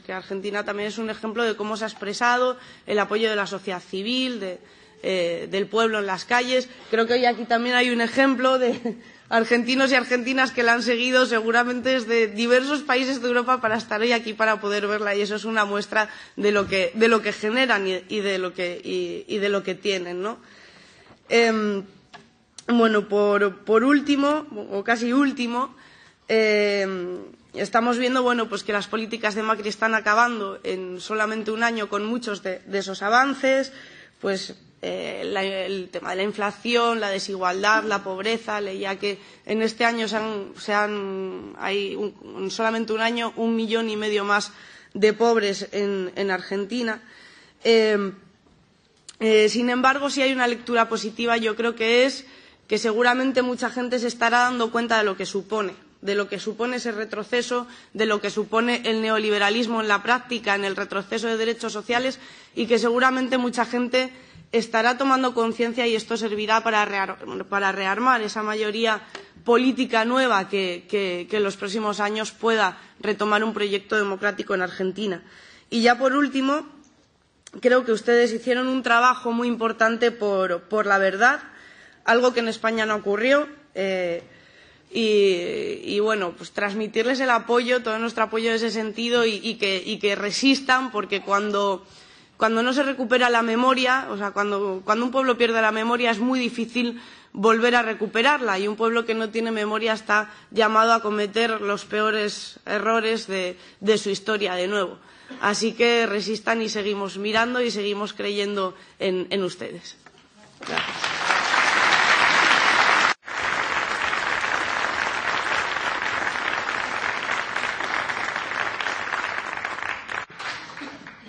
que Argentina también es un ejemplo de cómo se ha expresado el apoyo de la sociedad civil, del pueblo en las calles. Creo que hoy aquí también hay un ejemplo de argentinos y argentinas que la han seguido seguramente desde diversos países de Europa para estar hoy aquí, para poder verla, y eso es una muestra de lo que generan y de lo que tienen, ¿no? Por último, o casi último, estamos viendo que las políticas de Macri están acabando en solamente un año con muchos de esos avances, el tema de la inflación, la desigualdad, la pobreza. Leía que en este año hay en solamente un año 1,5 millones más de pobres en Argentina. Sin embargo, si hay una lectura positiva, yo creo que es que seguramente mucha gente se estará dando cuenta de lo que supone ese retroceso, de lo que supone el neoliberalismo en la práctica, en el retroceso de derechos sociales, y que seguramente mucha gente estará tomando conciencia, y esto servirá para rearmar esa mayoría política nueva que en los próximos años pueda retomar un proyecto democrático en Argentina. Y ya por último, creo que ustedes hicieron un trabajo muy importante por la verdad, algo que en España no ocurrió, transmitirles el apoyo, todo nuestro apoyo en ese sentido, y que resistan, porque cuando no se recupera la memoria, o sea, cuando un pueblo pierde la memoria, es muy difícil volver a recuperarla, y un pueblo que no tiene memoria está llamado a cometer los peores errores de su historia de nuevo. Así que resistan, y seguimos mirando y seguimos creyendo en ustedes. Gracias.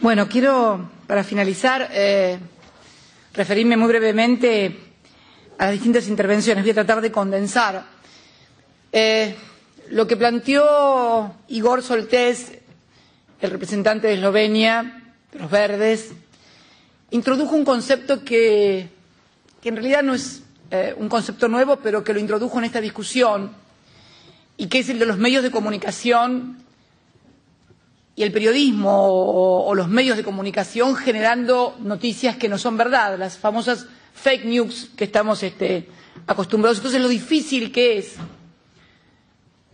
Bueno, quiero, para finalizar, referirme muy brevemente a las distintas intervenciones. Voy a tratar de condensar. Lo que planteó Igor Šoltes, el representante de Eslovenia, de los Verdes, introdujo un concepto que en realidad no es un concepto nuevo, pero que lo introdujo en esta discusión, y que es el de los medios de comunicación y el periodismo o los medios de comunicación generando noticias que no son verdad, las famosas fake news que estamos acostumbrados. Entonces, lo difícil que es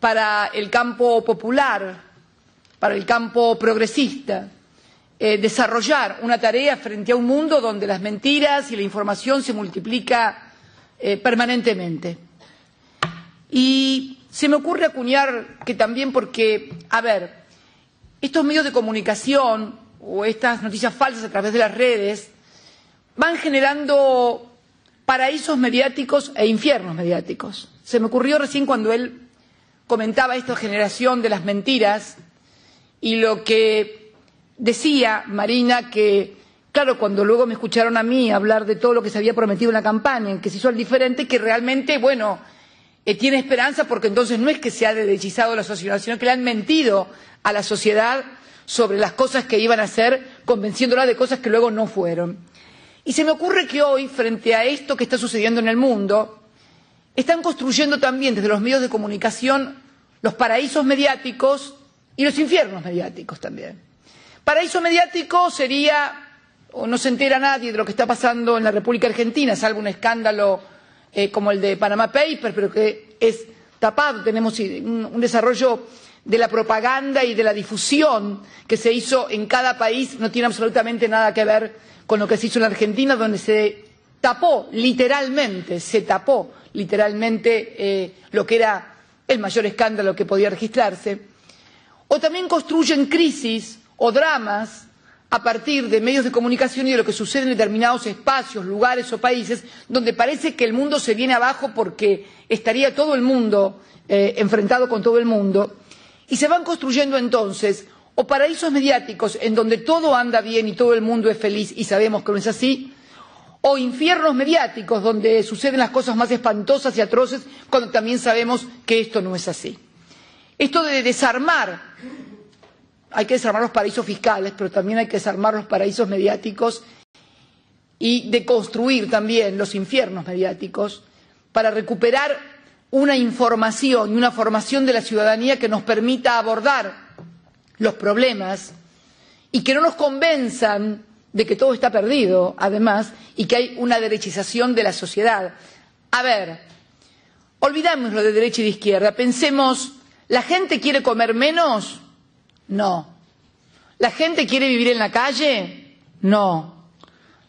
para el campo popular, para el campo progresista, desarrollar una tarea frente a un mundo donde las mentiras y la información se multiplica permanentemente. Y se me ocurre acuñar que también porque, estos medios de comunicación o estas noticias falsas a través de las redes van generando paraísos mediáticos e infiernos mediáticos. Se me ocurrió recién cuando él comentaba esta generación de las mentiras, y lo que decía Marina, que claro, cuando luego me escucharon a mí hablar de todo lo que se había prometido en la campaña, en que se hizo el diferente, que realmente, tiene esperanza porque entonces no es que se ha derechizado la sociedad, sino que le han mentido a la sociedad sobre las cosas que iban a hacer, convenciéndola de cosas que luego no fueron. Y se me ocurre que hoy, frente a esto que está sucediendo en el mundo, están construyendo también desde los medios de comunicación los paraísos mediáticos y los infiernos mediáticos también. Paraíso mediático sería, o no se entera nadie de lo que está pasando en la República Argentina, salvo un escándalo como el de Panama Papers, pero que es tapado. Tenemos un desarrollo de la propaganda y de la difusión que se hizo en cada país, no tiene absolutamente nada que ver con lo que se hizo en la Argentina, donde se tapó literalmente lo que era el mayor escándalo que podía registrarse. O también construyen crisis o dramas a partir de medios de comunicación y de lo que sucede en determinados espacios, lugares o países, donde parece que el mundo se viene abajo porque estaría todo el mundo enfrentado con todo el mundo. Y se van construyendo entonces o paraísos mediáticos en donde todo anda bien y todo el mundo es feliz y sabemos que no es así, o infiernos mediáticos donde suceden las cosas más espantosas y atroces cuando también sabemos que esto no es así. Esto de desarmar, hay que desarmar los paraísos fiscales, pero también hay que desarmar los paraísos mediáticos y de construir también los infiernos mediáticos para recuperar una información y una formación de la ciudadanía que nos permita abordar los problemas y que no nos convenzan de que todo está perdido, además, y que hay una derechización de la sociedad. A ver, olvidemos lo de derecha y de izquierda, pensemos, ¿la gente quiere comer menos? No. ¿La gente quiere vivir en la calle? No.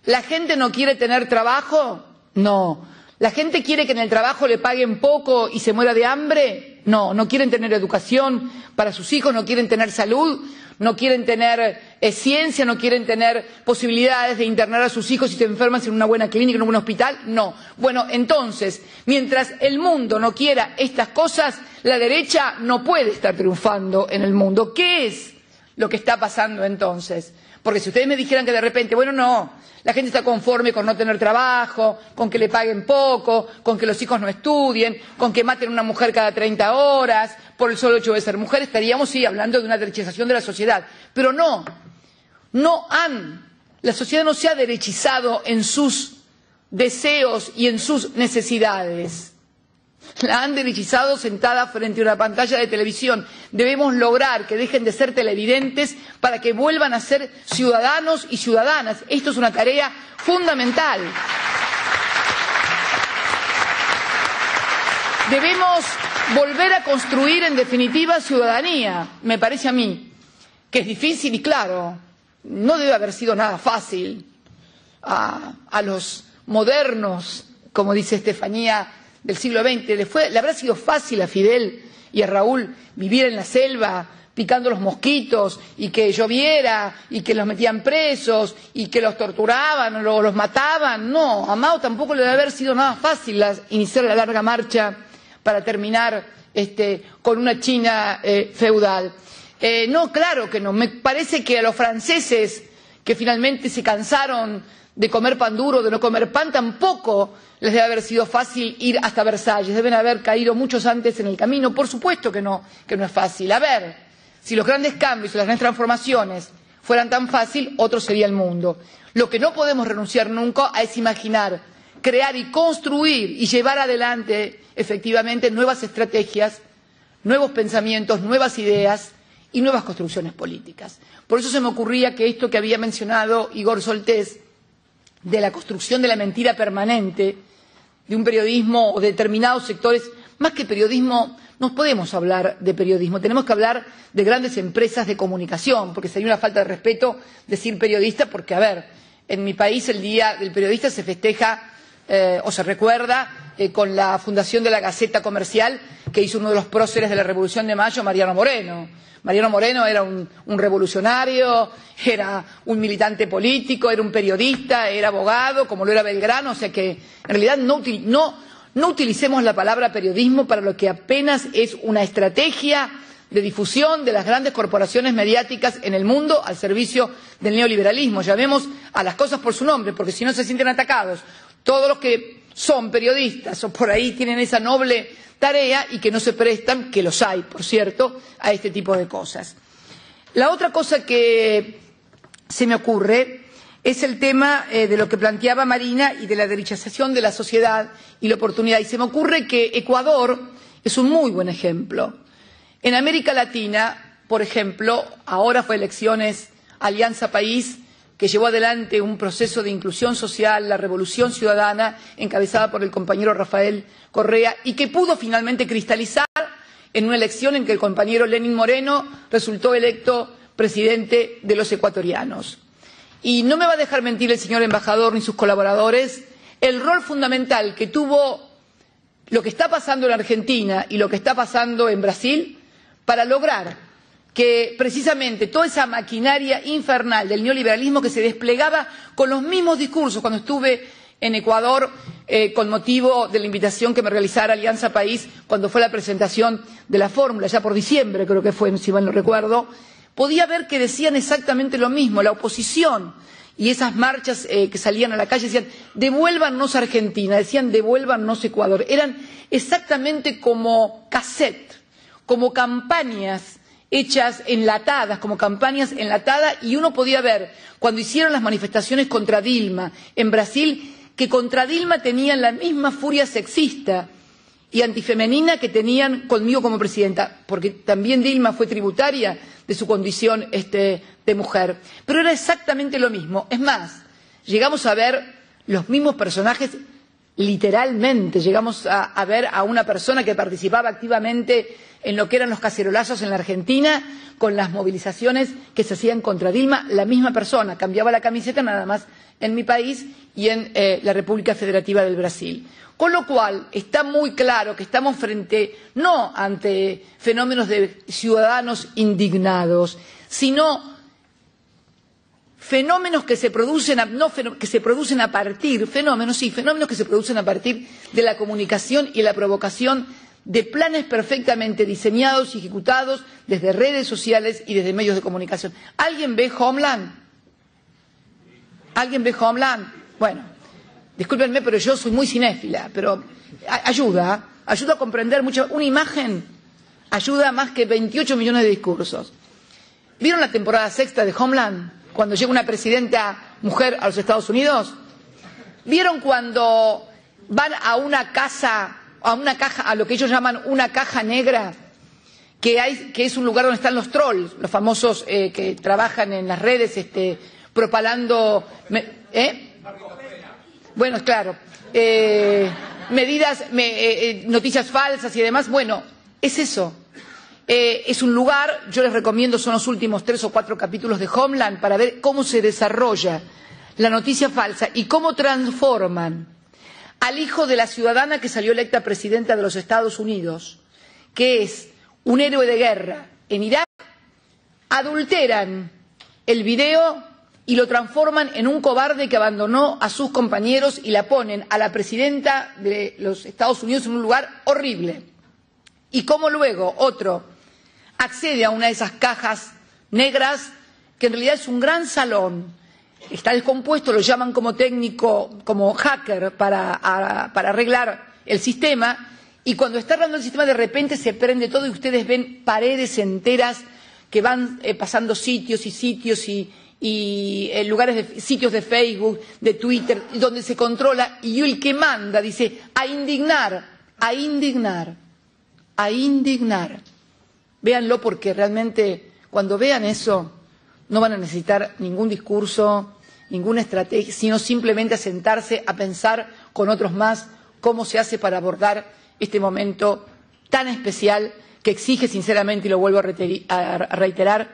¿La gente no quiere tener trabajo? No. ¿La gente quiere que en el trabajo le paguen poco y se muera de hambre? No. ¿No quieren tener educación para sus hijos? ¿No quieren tener salud? ¿No quieren tener ciencia? ¿No quieren tener posibilidades de internar a sus hijos si se enferman en una buena clínica, en un buen hospital? No. Bueno, entonces, mientras el mundo no quiera estas cosas, la derecha no puede estar triunfando en el mundo. ¿Qué es lo que está pasando entonces? Porque si ustedes me dijeran que de repente, bueno, no, la gente está conforme con no tener trabajo, con que le paguen poco, con que los hijos no estudien, con que maten a una mujer cada 30 horas, por el solo hecho de ser mujer, estaríamos, sí, hablando de una derechización de la sociedad. Pero no, la sociedad no se ha derechizado en sus deseos y en sus necesidades. La han derechizado sentada frente a una pantalla de televisión. Debemos lograr que dejen de ser televidentes para que vuelvan a ser ciudadanos y ciudadanas. Esto es una tarea fundamental. Debemos volver a construir, en definitiva, ciudadanía. Me parece a mí que es difícil y, claro, no debe haber sido nada fácil a los modernos, como dice Estefanía, del siglo XX. Le habrá sido fácil a Fidel y a Raúl vivir en la selva picando los mosquitos y que lloviera y que los metían presos y que los torturaban o los mataban. No, a Mao tampoco le debe haber sido nada fácil iniciar la larga marcha para terminar con una China feudal. No, claro que no. Me parece que a los franceses que finalmente se cansaron de comer pan duro, de no comer pan, tampoco les debe haber sido fácil ir hasta Versalles. Deben haber caído muchos antes en el camino. Por supuesto que no es fácil. A ver, si los grandes cambios y las grandes transformaciones fueran tan fácil, otro sería el mundo. Lo que no podemos renunciar nunca es imaginar, crear y construir y llevar adelante efectivamente nuevas estrategias, nuevos pensamientos, nuevas ideas y nuevas construcciones políticas. Por eso se me ocurría que esto que había mencionado Igor Soltés, de la construcción de la mentira permanente, de un periodismo o de determinados sectores, más que periodismo, no podemos hablar de periodismo, tenemos que hablar de grandes empresas de comunicación, porque sería una falta de respeto decir periodista, porque, a ver, en mi país el Día del Periodista se festeja o se recuerda con la fundación de la Gaceta Comercial que hizo uno de los próceres de la Revolución de Mayo, Mariano Moreno. Mariano Moreno era un revolucionario, era un militante político, era un periodista, era abogado, como lo era Belgrano, o sea que en realidad no utilicemos la palabra periodismo para lo que apenas es una estrategia de difusión de las grandes corporaciones mediáticas en el mundo al servicio del neoliberalismo. Llamemos a las cosas por su nombre, porque si no se sienten atacados todos los que son periodistas o por ahí tienen esa noble tarea y que no se prestan, que los hay, por cierto, a este tipo de cosas. La otra cosa que se me ocurre es el tema de lo que planteaba Marina y de la derechización de la sociedad y la oportunidad. Y se me ocurre que Ecuador es un muy buen ejemplo. En América Latina, por ejemplo, ahora fue elecciones Alianza País, que llevó adelante un proceso de inclusión social, la revolución ciudadana, encabezada por el compañero Rafael Correa, y que pudo finalmente cristalizar en una elección en que el compañero Lenín Moreno resultó electo presidente de los ecuatorianos. Y no me va a dejar mentir el señor embajador ni sus colaboradores, el rol fundamental que tuvo lo que está pasando en Argentina y lo que está pasando en Brasil para lograr que precisamente toda esa maquinaria infernal del neoliberalismo que se desplegaba con los mismos discursos cuando estuve en Ecuador con motivo de la invitación que me realizara Alianza País cuando fue la presentación de la fórmula, ya por diciembre creo que fue, si mal no recuerdo, podía ver que decían exactamente lo mismo, la oposición y esas marchas que salían a la calle decían devuélvannos Argentina, decían devuélvannos Ecuador, eran exactamente como cassette, como campañas hechas enlatadas, como campañas enlatadas, y uno podía ver, cuando hicieron las manifestaciones contra Dilma en Brasil, que contra Dilma tenían la misma furia sexista y antifemenina que tenían conmigo como presidenta, porque también Dilma fue tributaria de su condición de mujer. Pero era exactamente lo mismo. Es más, llegamos a ver los mismos personajes literalmente, llegamos a ver a una persona que participaba activamente en lo que eran los cacerolazos en la Argentina, con las movilizaciones que se hacían contra Dilma, la misma persona, cambiaba la camiseta nada más en mi país y en la República Federativa del Brasil. Con lo cual, está muy claro que estamos frente, no ante fenómenos de ciudadanos indignados, sino fenómenos que se producen fenómenos que se producen a partir de la comunicación y la provocación de planes perfectamente diseñados y ejecutados desde redes sociales y desde medios de comunicación. ¿Alguien ve Homeland? ¿Alguien ve Homeland? Bueno, discúlpenme, pero yo soy muy cinéfila, pero ayuda a comprender mucho. Una imagen ayuda más que 28 millones de discursos. ¿Vieron la temporada sexta de Homeland? Cuando llega una presidenta mujer a los Estados Unidos. ¿Vieron cuando van a una casa, a lo que ellos llaman una caja negra, que es un lugar donde están los trolls, los famosos que trabajan en las redes propalando bueno, claro, noticias falsas y demás? Bueno, es eso. Es un lugar, yo les recomiendo, son los últimos 3 o 4 capítulos de Homeland para ver cómo se desarrolla la noticia falsa y cómo transforman al hijo de la ciudadana que salió electa presidenta de los Estados Unidos, que es un héroe de guerra en Irak, adulteran el video y lo transforman en un cobarde que abandonó a sus compañeros y la ponen a la presidenta de los Estados Unidos en un lugar horrible. Y cómo luego otro accede a una de esas cajas negras, que en realidad es un gran salón, está descompuesto, lo llaman como técnico, como hacker, para arreglar el sistema, y cuando está arreglando el sistema de repente se prende todo y ustedes ven paredes enteras que van pasando sitios y sitios y sitios de Facebook, de Twitter, donde se controla, y el que manda dice a indignar, a indignar, a indignar. Véanlo, porque realmente cuando vean eso no van a necesitar ningún discurso, ninguna estrategia, sino simplemente a sentarse a pensar con otros más cómo se hace para abordar este momento tan especial que exige sinceramente, y lo vuelvo a reiterar,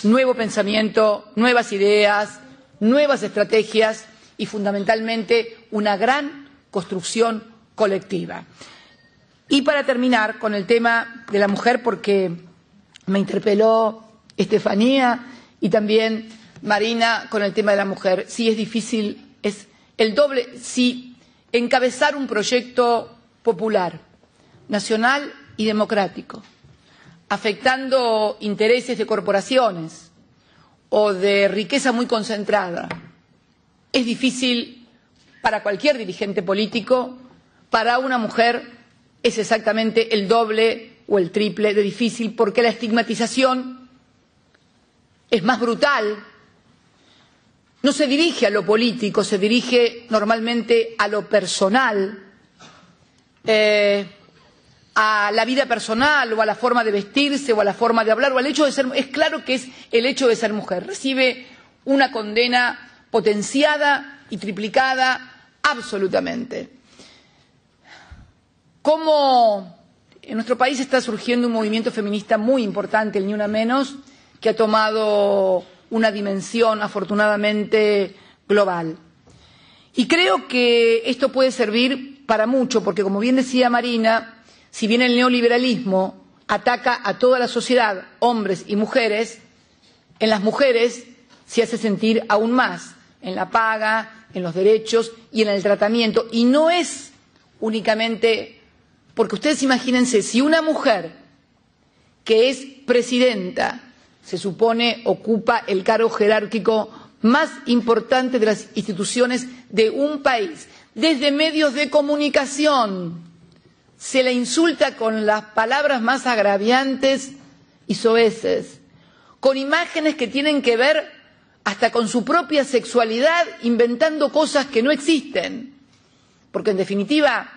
nuevo pensamiento, nuevas ideas, nuevas estrategias y fundamentalmente una gran construcción colectiva. Y para terminar con el tema de la mujer, porque me interpeló Estefanía y también Marina con el tema de la mujer. Sí, es difícil, es el doble. Si encabezar un proyecto popular, nacional y democrático, afectando intereses de corporaciones o de riqueza muy concentrada, es difícil para cualquier dirigente político, para una mujer es exactamente el doble o el triple de difícil, porque la estigmatización es más brutal. No se dirige a lo político, se dirige normalmente a lo personal, a la vida personal o a la forma de vestirse o a la forma de hablar o al hecho de ser. Es claro que es el hecho de ser mujer. Recibe una condena potenciada y triplicada absolutamente. Como en nuestro país está surgiendo un movimiento feminista muy importante, el Ni Una Menos, que ha tomado una dimensión afortunadamente global. Y creo que esto puede servir para mucho, porque como bien decía Marina, si bien el neoliberalismo ataca a toda la sociedad, hombres y mujeres, en las mujeres se hace sentir aún más, en la paga, en los derechos y en el tratamiento. Y no es únicamente, porque ustedes imagínense, si una mujer que es presidenta, se supone ocupa el cargo jerárquico más importante de las instituciones de un país, desde medios de comunicación, se la insulta con las palabras más agraviantes y soeces, con imágenes que tienen que ver hasta con su propia sexualidad, inventando cosas que no existen, porque en definitiva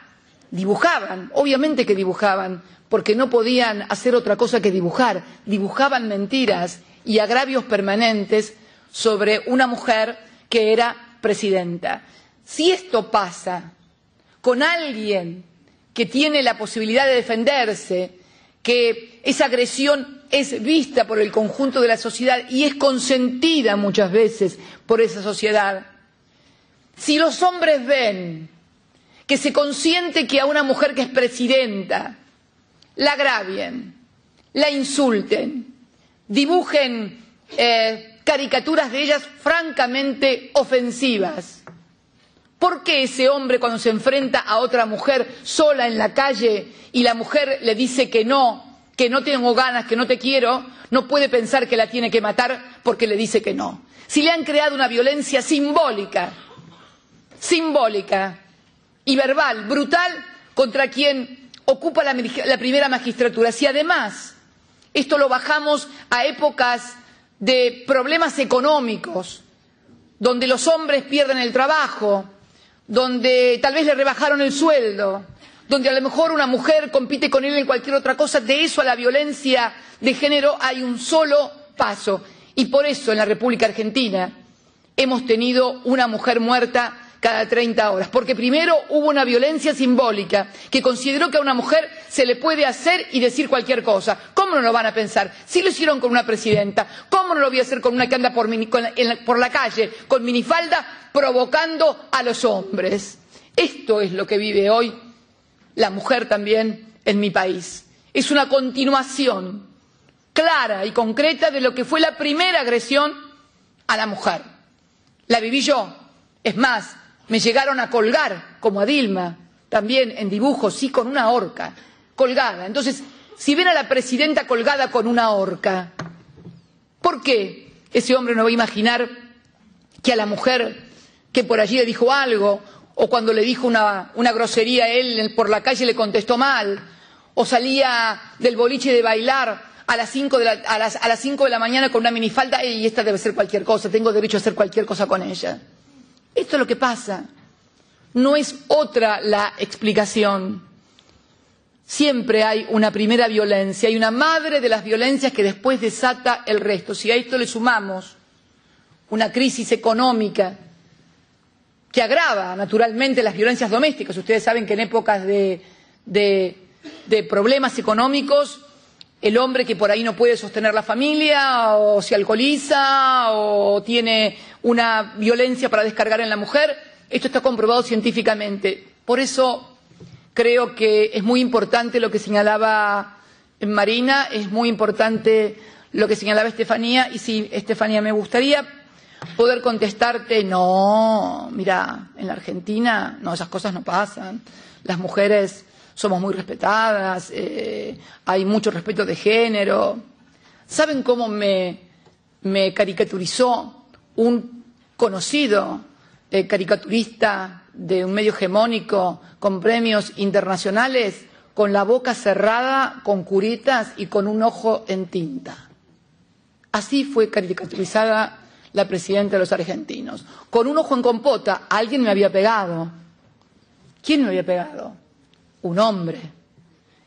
dibujaban, obviamente que dibujaban, porque no podían hacer otra cosa que dibujar, dibujaban mentiras y agravios permanentes sobre una mujer que era presidenta. Si esto pasa con alguien que tiene la posibilidad de defenderse, que esa agresión es vista por el conjunto de la sociedad y es consentida muchas veces por esa sociedad, si los hombres ven que se consiente que a una mujer que es presidenta la agravien, la insulten, dibujen caricaturas de ellas francamente ofensivas, ¿por qué ese hombre cuando se enfrenta a otra mujer sola en la calle y la mujer le dice que no tengo ganas, que no te quiero, no puede pensar que la tiene que matar porque le dice que no? Si le han creado una violencia simbólica y verbal, brutal, contra quien ocupa la primera magistratura. Si además esto lo bajamos a épocas de problemas económicos, donde los hombres pierden el trabajo, donde tal vez le rebajaron el sueldo, donde a lo mejor una mujer compite con él en cualquier otra cosa, de eso a la violencia de género hay un solo paso. Y por eso en la República Argentina hemos tenido una mujer muerta cada 30 horas, porque primero hubo una violencia simbólica que consideró que a una mujer se le puede hacer y decir cualquier cosa. ¿Cómo no lo van a pensar? Si lo hicieron con una presidenta, ¿cómo no lo voy a hacer con una que anda por la calle con minifalda provocando a los hombres? Esto es lo que vive hoy la mujer también en mi país. Es una continuación clara y concreta de lo que fue la primera agresión a la mujer. La viví yo. Es más, me llegaron a colgar, como a Dilma, también en dibujos, sí, con una horca, colgada. Entonces, si ven a la presidenta colgada con una horca, ¿por qué ese hombre no va a imaginar que a la mujer que por allí le dijo algo, o cuando le dijo una grosería a él por la calle le contestó mal, o salía del boliche de bailar a las 5 de la mañana con una minifalda, y esta debe ser cualquier cosa, tengo derecho a hacer cualquier cosa con ella? Esto es lo que pasa. No es otra la explicación. Siempre hay una primera violencia, hay una madre de las violencias que después desata el resto. Si a esto le sumamos una crisis económica que agrava naturalmente las violencias domésticas, ustedes saben que en épocas de problemas económicos, el hombre que por ahí no puede sostener la familia, o se alcoholiza, o tiene una violencia para descargar en la mujer, esto está comprobado científicamente. Por eso creo que es muy importante lo que señalaba Marina, es muy importante lo que señalaba Estefanía, y sí, Estefanía, me gustaría poder contestarte, no, mira, en la Argentina, no, esas cosas no pasan, las mujeres somos muy respetadas, hay mucho respeto de género. ¿Saben cómo me caricaturizó un conocido caricaturista de un medio hegemónico con premios internacionales con la boca cerrada, con curitas y con un ojo en tinta. Así fue caricaturizada la presidenta de los argentinos. Con un ojo en compota, alguien me había pegado. ¿Quién me había pegado? Un hombre.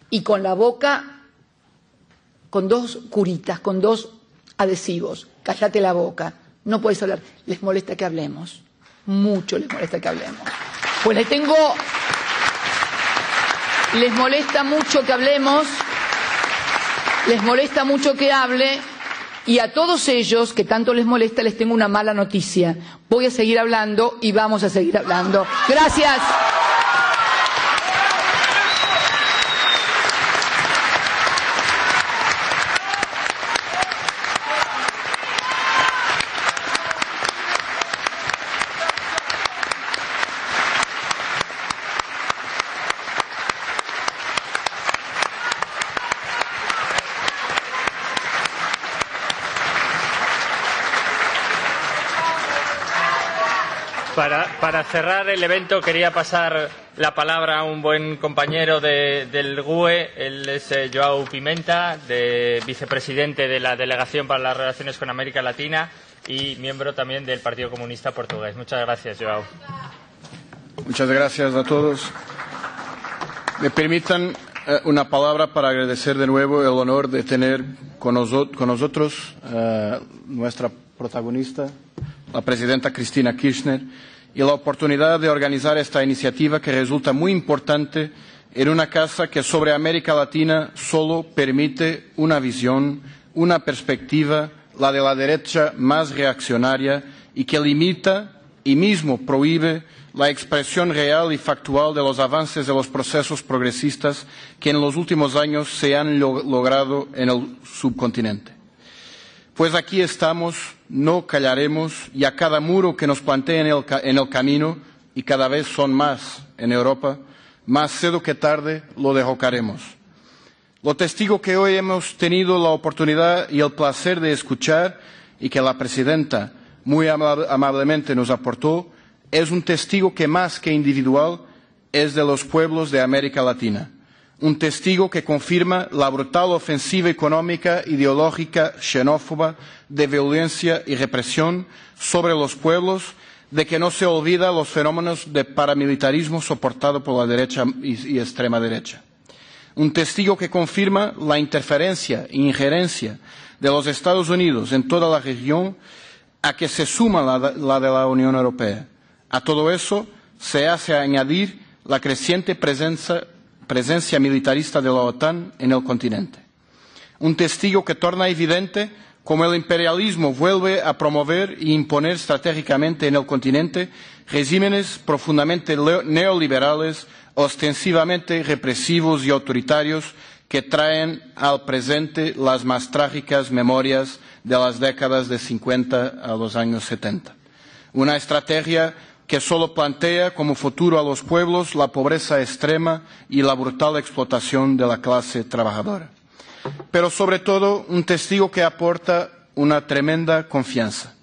Y con la boca, con dos curitas, con dos adhesivos. Cállate la boca, no puedes hablar. ¿Les molesta que hablemos? Mucho les molesta que hablemos. Pues les molesta mucho que hablemos, les molesta mucho que hable, y a todos ellos que tanto les molesta les tengo una mala noticia. Voy a seguir hablando y vamos a seguir hablando. Gracias. Para cerrar el evento quería pasar la palabra a un buen compañero del GUE. Él es João Pimenta, vicepresidente de la Delegación para las Relaciones con América Latina y miembro también del Partido Comunista Portugués. Muchas gracias, João. Muchas gracias a todos. Me permitan una palabra para agradecer de nuevo el honor de tener con nosotros nuestra protagonista, la presidenta Cristina Kirchner, y la oportunidad de organizar esta iniciativa que resulta muy importante en una casa que sobre América Latina solo permite una visión, una perspectiva, la de la derecha más reaccionaria, y que limita y mismo prohíbe la expresión real y factual de los avances de los procesos progresistas que en los últimos años se han logrado en el subcontinente. Pues aquí estamos, no callaremos, y a cada muro que nos planteen en el camino, y cada vez son más en Europa, más cedo que tarde lo derrocaremos. Lo testigo que hoy hemos tenido la oportunidad y el placer de escuchar, y que la presidenta muy amablemente nos aportó, es un testigo que más que individual es de los pueblos de América Latina. Un testigo que confirma la brutal ofensiva económica, ideológica, xenófoba, de violencia y represión sobre los pueblos, de que no se olvida los fenómenos de paramilitarismo soportado por la derecha y extrema derecha. Un testigo que confirma la interferencia e injerencia de los Estados Unidos en toda la región, a que se suma la de la Unión Europea. A todo eso se hace añadir la creciente presencia militarista de la OTAN en el continente. Un testigo que torna evidente cómo el imperialismo vuelve a promover e imponer estratégicamente en el continente regímenes profundamente neoliberales, ostensivamente represivos y autoritarios, que traen al presente las más trágicas memorias de las décadas de 50 a los años 70. Una estrategia que solo plantea como futuro a los pueblos la pobreza extrema y la brutal explotación de la clase trabajadora. Pero sobre todo un testigo que aporta una tremenda confianza.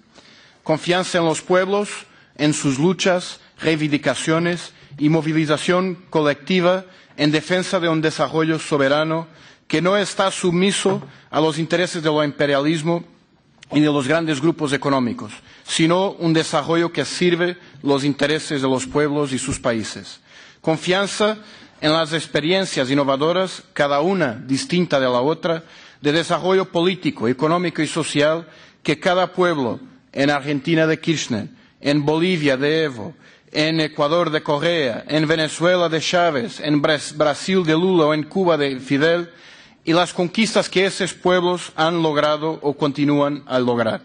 Confianza en los pueblos, en sus luchas, reivindicaciones y movilización colectiva en defensa de un desarrollo soberano que no está sumiso a los intereses del imperialismo y de los grandes grupos económicos, sino un desarrollo que sirve los intereses de los pueblos y sus países. Confianza en las experiencias innovadoras, cada una distinta de la otra, de desarrollo político, económico y social que cada pueblo, en Argentina de Kirchner, en Bolivia de Evo, en Ecuador de Correa, en Venezuela de Chávez, en Brasil de Lula o en Cuba de Fidel, y las conquistas que esos pueblos han logrado o continúan a lograr.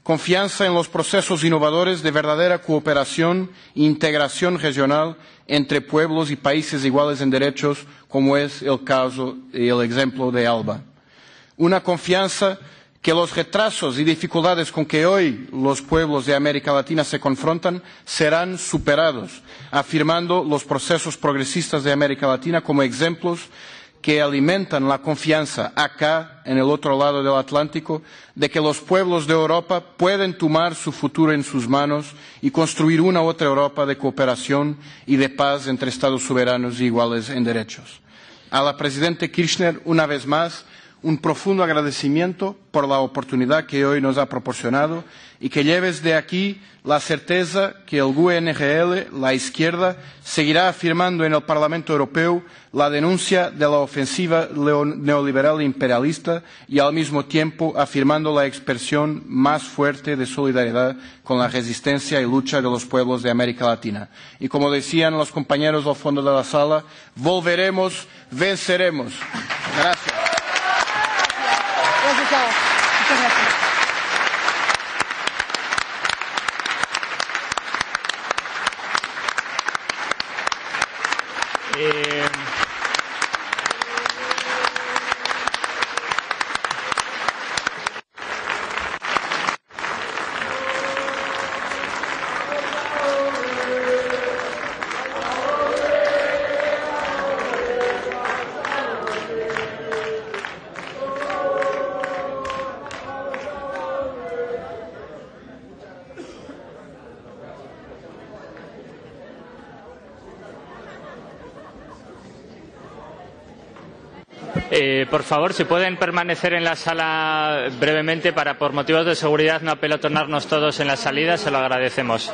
Confianza en los procesos innovadores de verdadera cooperación e integración regional entre pueblos y países iguales en derechos, como es el caso y el ejemplo de ALBA. Una confianza que los retrasos y dificultades con que hoy los pueblos de América Latina se confrontan serán superados, afirmando los procesos progresistas de América Latina como ejemplos que alimentan la confianza acá, en el otro lado del Atlántico, de que los pueblos de Europa pueden tomar su futuro en sus manos y construir una otra Europa de cooperación y de paz entre Estados soberanos y iguales en derechos. A la Presidenta Kirchner, una vez más, un profundo agradecimiento por la oportunidad que hoy nos ha proporcionado y que lleves de aquí la certeza que el GUE-NGL, la izquierda, seguirá afirmando en el Parlamento Europeo la denuncia de la ofensiva neoliberal e imperialista y al mismo tiempo afirmando la expresión más fuerte de solidaridad con la resistencia y lucha de los pueblos de América Latina. Y como decían los compañeros al fondo de la sala, volveremos, venceremos. Gracias. Gracias, Chao. Muchas gracias. Por favor, si pueden permanecer en la sala brevemente para, por motivos de seguridad, no apelotonarnos todos en la salida, se lo agradecemos.